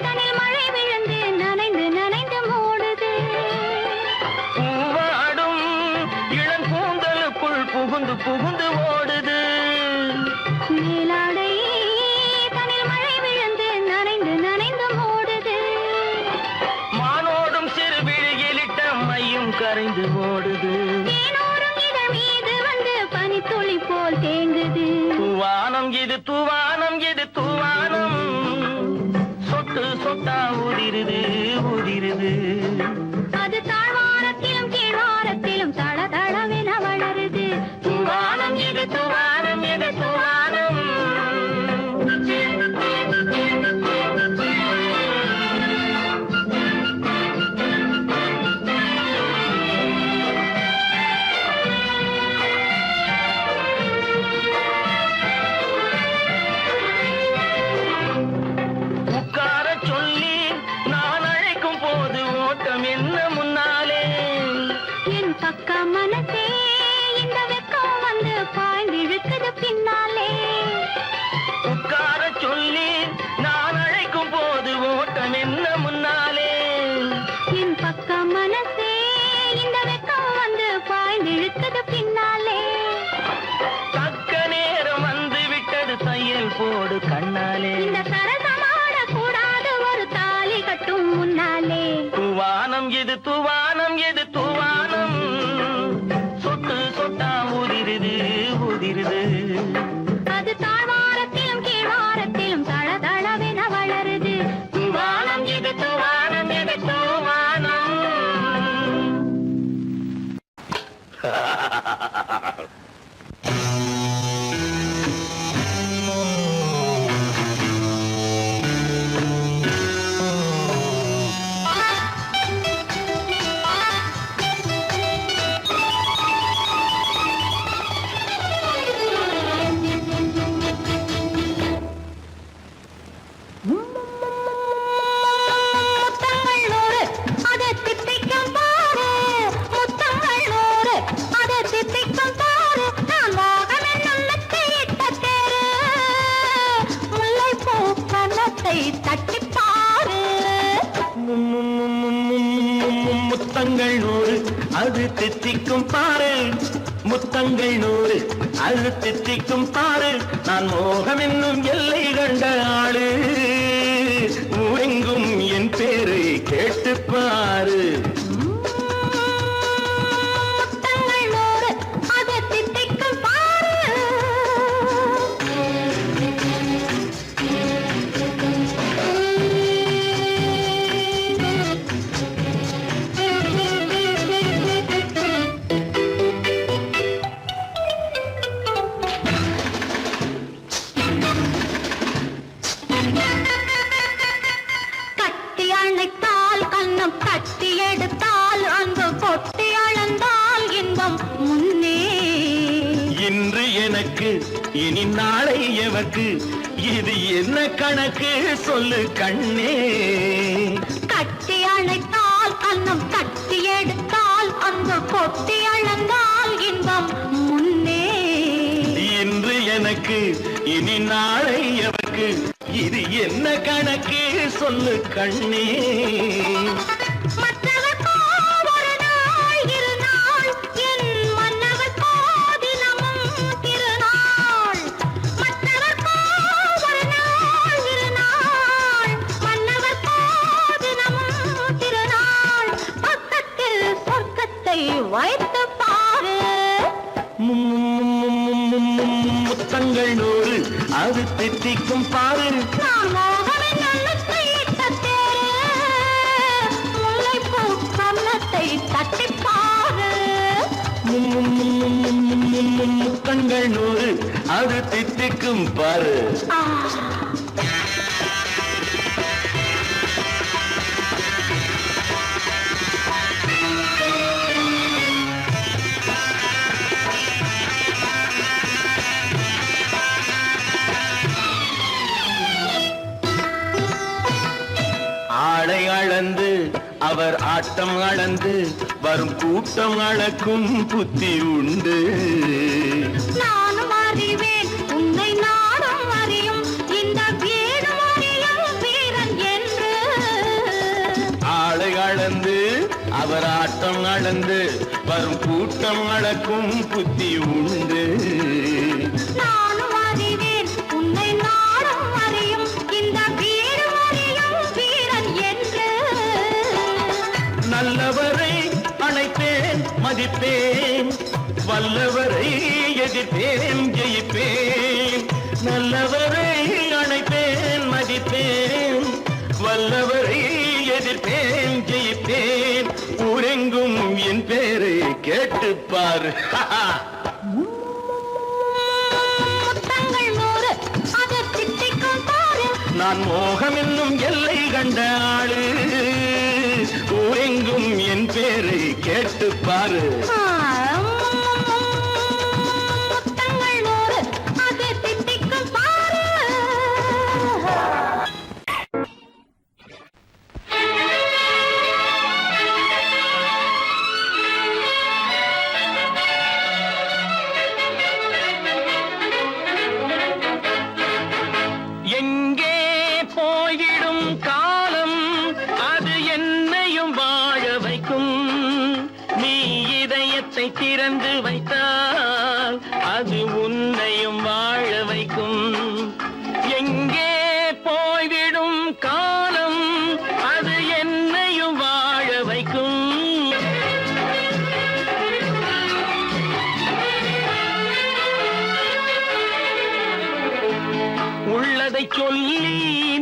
தனில் மழை விழுந்து நனைந்து நனைந்து மூடுது பூவாடும் இளங்கூந்தலுக்குள் புகுந்து புகுந்து ஓடுது மேலாடை தனில் மழை விழுந்து நனைந்து நனைந்து மூடுது மானோடும் சிறு விழியிலிட்ட மையும் கரைந்து ஓடுது தேனோரும் இதழ் மீது வந்து பனித்துளி போல் தேங்குது தூவானம் இது தூவானம் இது தூவானம் சொட்டு சொட்டா உதிருது உதிருது அது தாழ்வாரத்திலும் கீழ்வாரத்திலும் தளதளவென வளருது தூவானம் இது தூவானம் இது தூவானம் உட்கார சொல்லி நான் அழைக்கும் போது ஓட்டம் என்ன முன்னாலே என் பக்க மனசே இந்த வெக்கம் வந்து பாய்ந்திழுக்குது பின்னாலே உட்கார சொல்லி நான் அழைக்கும் போது ஓட்டம் என்ன முன்னாலே என் பக்க மனசே இந்த வெக்கம் வந்து பாய்ந்திழுக்குது பின்னாலே தக்க நேரம் வந்து விட்டது தையல் போடு கண்ணாலே இந்த சரசமாட கூடாது ஒரு தாலி கட்டும் முன்னாலே தூவானம் இது தூவானம் இது தூவானம் சொட்டு சொட்டா உதிருது உதிருது அது தாழ்வாரத்திலும் கீழ்வாரத்திலும் தளதளவென வளருது தூவானம் இது தூவானம் இது தூவானம் முத்தங்கள் நூறு அதை தித்திக்கும் பாரு முத்தங்கள் நூறு அதை தித்திக்கும் பாரு நான் மோகம் என்னும் மெத்தையிட்ட தேரு முல்லைப்பூ கன்னத்தை தட்டி பாரு முத்தங்கள் நூறு அது தித்திக்கும் பாரு முத்தங்கள் நூறு அது தித்திக்கும் பாரு நான் மோகம் என்னும் எல்லை கண்ட ஆளு ஊரெங்கும் என் பேரை கேட்டு பாரு முத்தங்கள் நூறு அதை தித்திக்கும் பாரு கட்டி அணைத்தால் கண்ணம் கட்டி எடு இனி நாளை எவர்க்கு இது என்ன கணக்கு சொல்லு கண்ணே. கட்டி அணைத்தால் அன்னம் கட்டி எடுத்தால் அந்த கொட்டி அளந்தால் இன்பம் முன்னே. இன்று எனக்கு இனி நாளை எவர்க்கு இது என்ன கணக்கு சொல்லு கண்ணே. மற்றவர்க்கோ ஒரு நாள் இரு நாள் என் மன்னவர்க்கோ தினமும் திருநாள். மற்றவர்க்கோ ஒரு நாள் இரு நாள் மன்னவர்க்கோ தினமும் திருநாள். பக்கத்தில் சொர்க்கத்தை வைத்து பாரு. முத்தங்கள் நூறு அது தித்திக்கும் பாரு. நான் மோகனின் நல்லத்தை இட்ட தேரு. முல்லைப்பூ கன்னத்தை தட்டிப் பாரு. முத்தங்கள் நூறு அது தித்திக்கும் பாரு. ஆ. ஆளை அளந்து அவர் ஆட்டம் அளந்து வரும் கூட்டம் அளக்கும் புத்தி உண்டு. நானும் அறிவேன் உன்னை நாடும் அறியும் இந்த வீடும் அறியும் வீரன் என்று. ஆளை அளந்து அவர் ஆட்டம் அளந்து வரும் கூட்டம் அளக்கும் புத்தி உண்டு. நானும் அறிவேன் உன்னை நாடும் அறியும் இந்த வீடும் அறியும் வீரன் என்று. நல்லவரை அணைப்பேன் மதிப்பேன் வல்லவரை எதிர்ப்பேன் ஜெயிப்பேன். நல்லவரை அணைப்பேன் மதிப்பேன் வல்லவரை எதிர்ப்பேன் ஜெயிப்பேன். ஊரெங்கும் என் பேரை கேட்டுப்பார். முத்தங்கள் நூறு அது தித்திக்கும் பாரு. நான் மோகம் என்னும் எல்லை கண்ட ஆளு. ஊரெங்கும் என் பேரை கேட்டுப்பாரு. முத்தங்கள் நூறு அது தித்திக்கும் பாரு. எங்கே போய்விடும் காலம் அது என்னையும் வாழ வைக்கும். நீ இதயத்தை திறந்து வைத்தால் அது உன்னையும் வாழ வைக்கும். எங்கே போய்விடும் காலம் அது என்னையும் வாழ வைக்கும். உள்ளதை சொல்லி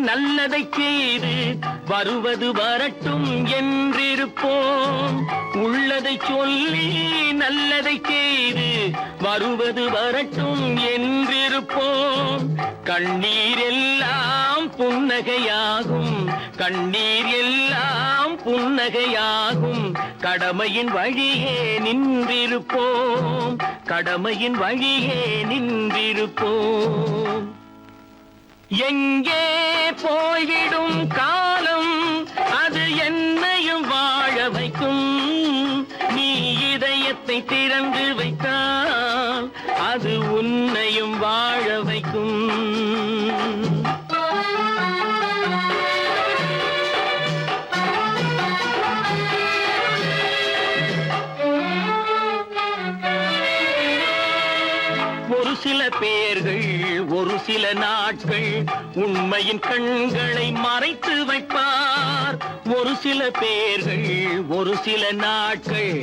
நல்லதை செய்து வருவது வரட்டும் என்றிருப்போம். உள்ளதை சொல்லி நல்லதை செய்து வருவது வரட்டும் என்றிருப்போம். கண்ணீர் எல்லாம் புன்னகையாகும். கண்ணீர் எல்லாம் புன்னகையாகும். கடமையின் வழியே நின்றிருப்போம். கடமையின் வழியே நின்றிருப்போம். எங்கே போய்விடும் காலம் அது என்னையும் வாழ வைக்கும். நீ இதயத்தை திறந்து வைத்தால் அது உன்னையும் வாழ வைக்கும். ஒரு சில பேர்கள் ஒரு சில நாட்கள் உண்மையின் கண்களை மறைத்து வைப்பார். ஒரு சில பேர்கள் ஒரு சில நாட்கள்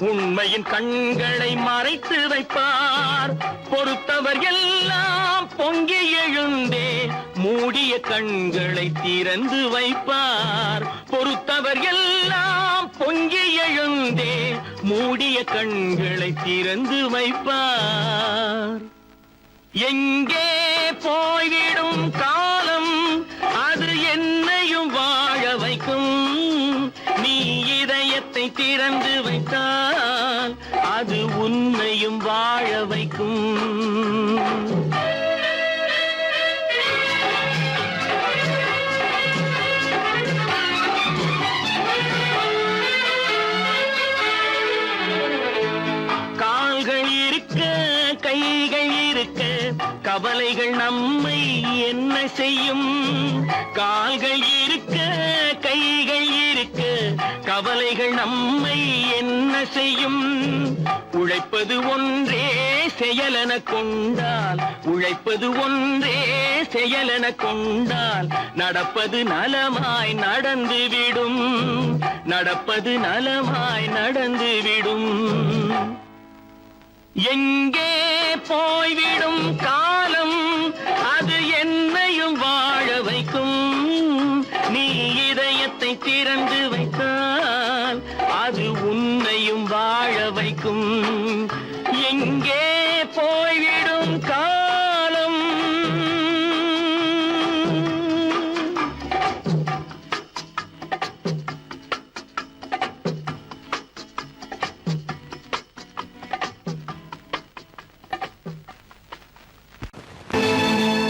உண்மையின் கண்களை மறைத்து வைப்பார். பொறுத்தவர் எல்லாம் பொங்கி எழுந்தே மூடிய கண்களை திறந்து வைப்பார். பொறுத்தவர் எல்லாம் பொங்கி எழுந்தே மூடிய கண்களை திறந்து வைப்பார். எங்கே போய்விடும் காலம் அது என்னையும் வாழ வைக்கும். நீ இதயத்தை திறந்து வைத்தால் அது உன்னையும் வாழ வைக்கும். கவலைகள் நம்மை என்ன செய்யும்? கால்கள் இருக்க கைகள் இருக்க கவலைகள் நம்மை என்ன செய்யும்? உழைப்பது ஒன்றே செயலென கொண்டால், உழைப்பது ஒன்றே செயலென கொண்டால் நடப்பது நலமாய் நடந்துவிடும், நடப்பது நலமாய் நடந்துவிடும். எங்கே போய்விடும் காலம், அது என்னையும் வாழ வைக்கும். நீ இதயத்தை திறந்து வைத்தால் அது உன்னையும் வாழ வைக்கும். எங்கே போய்விடும் காலம்.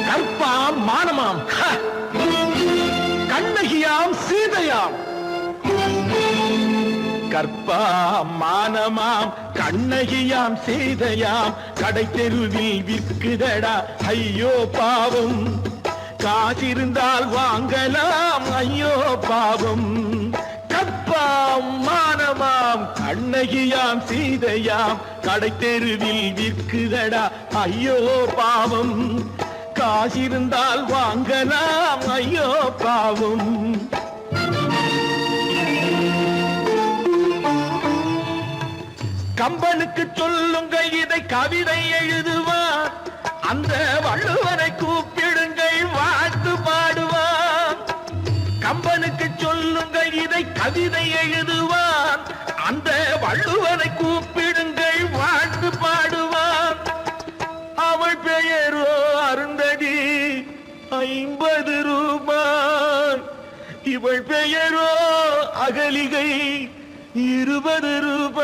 கற்பாம் மானமாம், கண்ணகியாம் சீதையாம். கற்பாம் மானமாம் கண்ணகியாம் சீதையாம் கடை தெருவில் விற்குதடா ஐயோ பாவம். காசிருந்தால் வாங்கலாம் ஐயோ பாவம். கற்பாம் மானமாம் கண்ணகியாம் சீதையாம் கடை தெருவில் விற்குதடா ஐயோ பாவம். காசிருந்தால் வாங்கலாம் ஐயோ பாவம். கம்பனுக்கு சொல்லுங்கள் இதை கவிதை எழுதுவார், அந்த வள்ளுவனை கூப்பிடுங்கள் வாழ்த்து பாடுவார். கம்பனுக்கு சொல்லுங்கள் இதை கவிதை எழுதுவார், அந்த வள்ளுவனை கூப்பிடுங்கள் வாழ்த்து பாடுவார். அவள் பெயரோ அருந்ததி 50 ரூபாய், இவள் பெயரோ அகலிகை 20 ரூபாய்.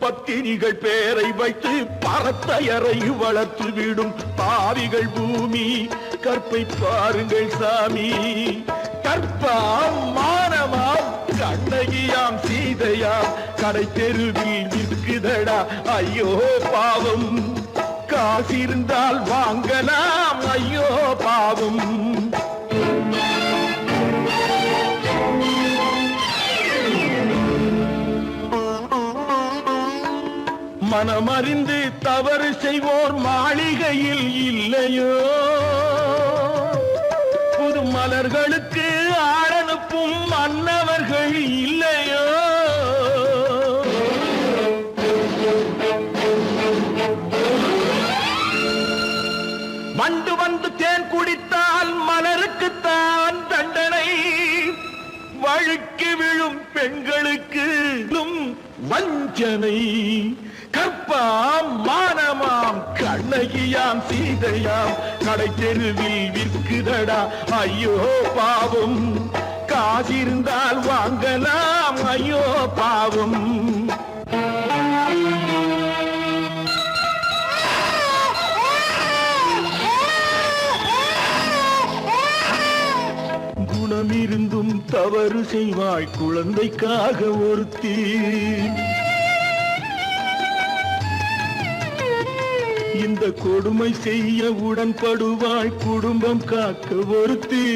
பத்தினிகள் பேரை வைத்து பரத்தையறை வளர்த்து விடும் பாவிகள் பூமி. கற்பை பாருங்கள் சாமி. கற்பாம் மானமாம் கண்ணகியாம் சீதையாம் கடை தெருவில் விற்குதடா ஐயோ பாவம். காசிருந்தால் வாங்கலாம் ஐயோ பாவம். மனமறிந்து தவறு செய்வோர் மாளிகையில் இல்லையோ? புது மலர்களுக்கு ஆளனுப்பும் மன்னவர்கள் இல்லையோ? வண்டு வந்து தேன் குடித்தால் மலருக்குத்தான் தண்டனை. வழுக்கி விழும் பெண்களுக்கு வஞ்சனை. கற்பாம் மானமாம் கண்ணகியாம் சீதையாம் கடை தெருவில் விற்குதடா ஐயோ பாவம். காசிருந்தால் வாங்கலாம் ஐயோ பாவம். குணமிருந்தும் தவறு செய்வாய் குழந்தைக்காக ஒருத்தி. இந்த கொடுமை செய்ய உடன்படுவாய் குடும்பம் காக்க ஒருத்தி.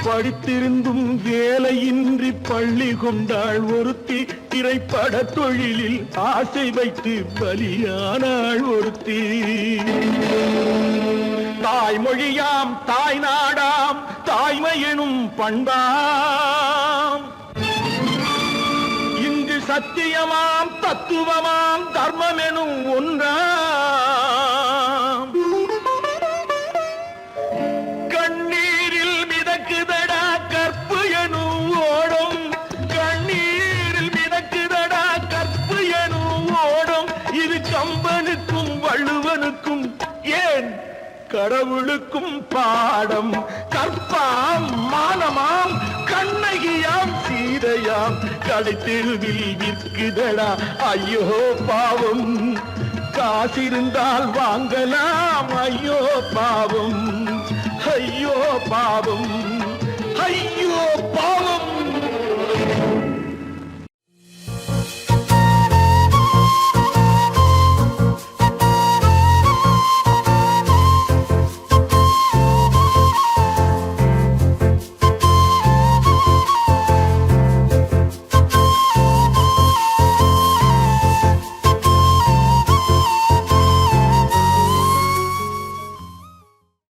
படித்திருந்தும் வேலையின்றி பள்ளி கொண்டாள் ஒருத்தி. திரைப்பட தொழிலில் ஆசை வைத்து பலியானாள் ஒருத்தி. தாய்மொழியாம் தாய் நாடாம் தாய்மை எனும் பண்பாம். இங்கு சத்தியமாம் தத்துவமாம் தர்மம் எனும் ஒன்றாம். கண்ணீரில் மிதக்குதடா கற்பு எனும் ஓடும். கண்ணீரில் மிதக்குதடா கற்பு எனும் ஓடும். இது கம்பனுக்கும் வள்ளுவனுக்கும் ஏன் கடவுளுக்கும் பாடம். கற்பாம் மானமாம் கண்ணகியாம் சீதையாம் கடை தெருவில் விற்குதடா ஐயோ பாவம். காசிருந்தால் வாங்கலாம் ஐயோ பாவம்.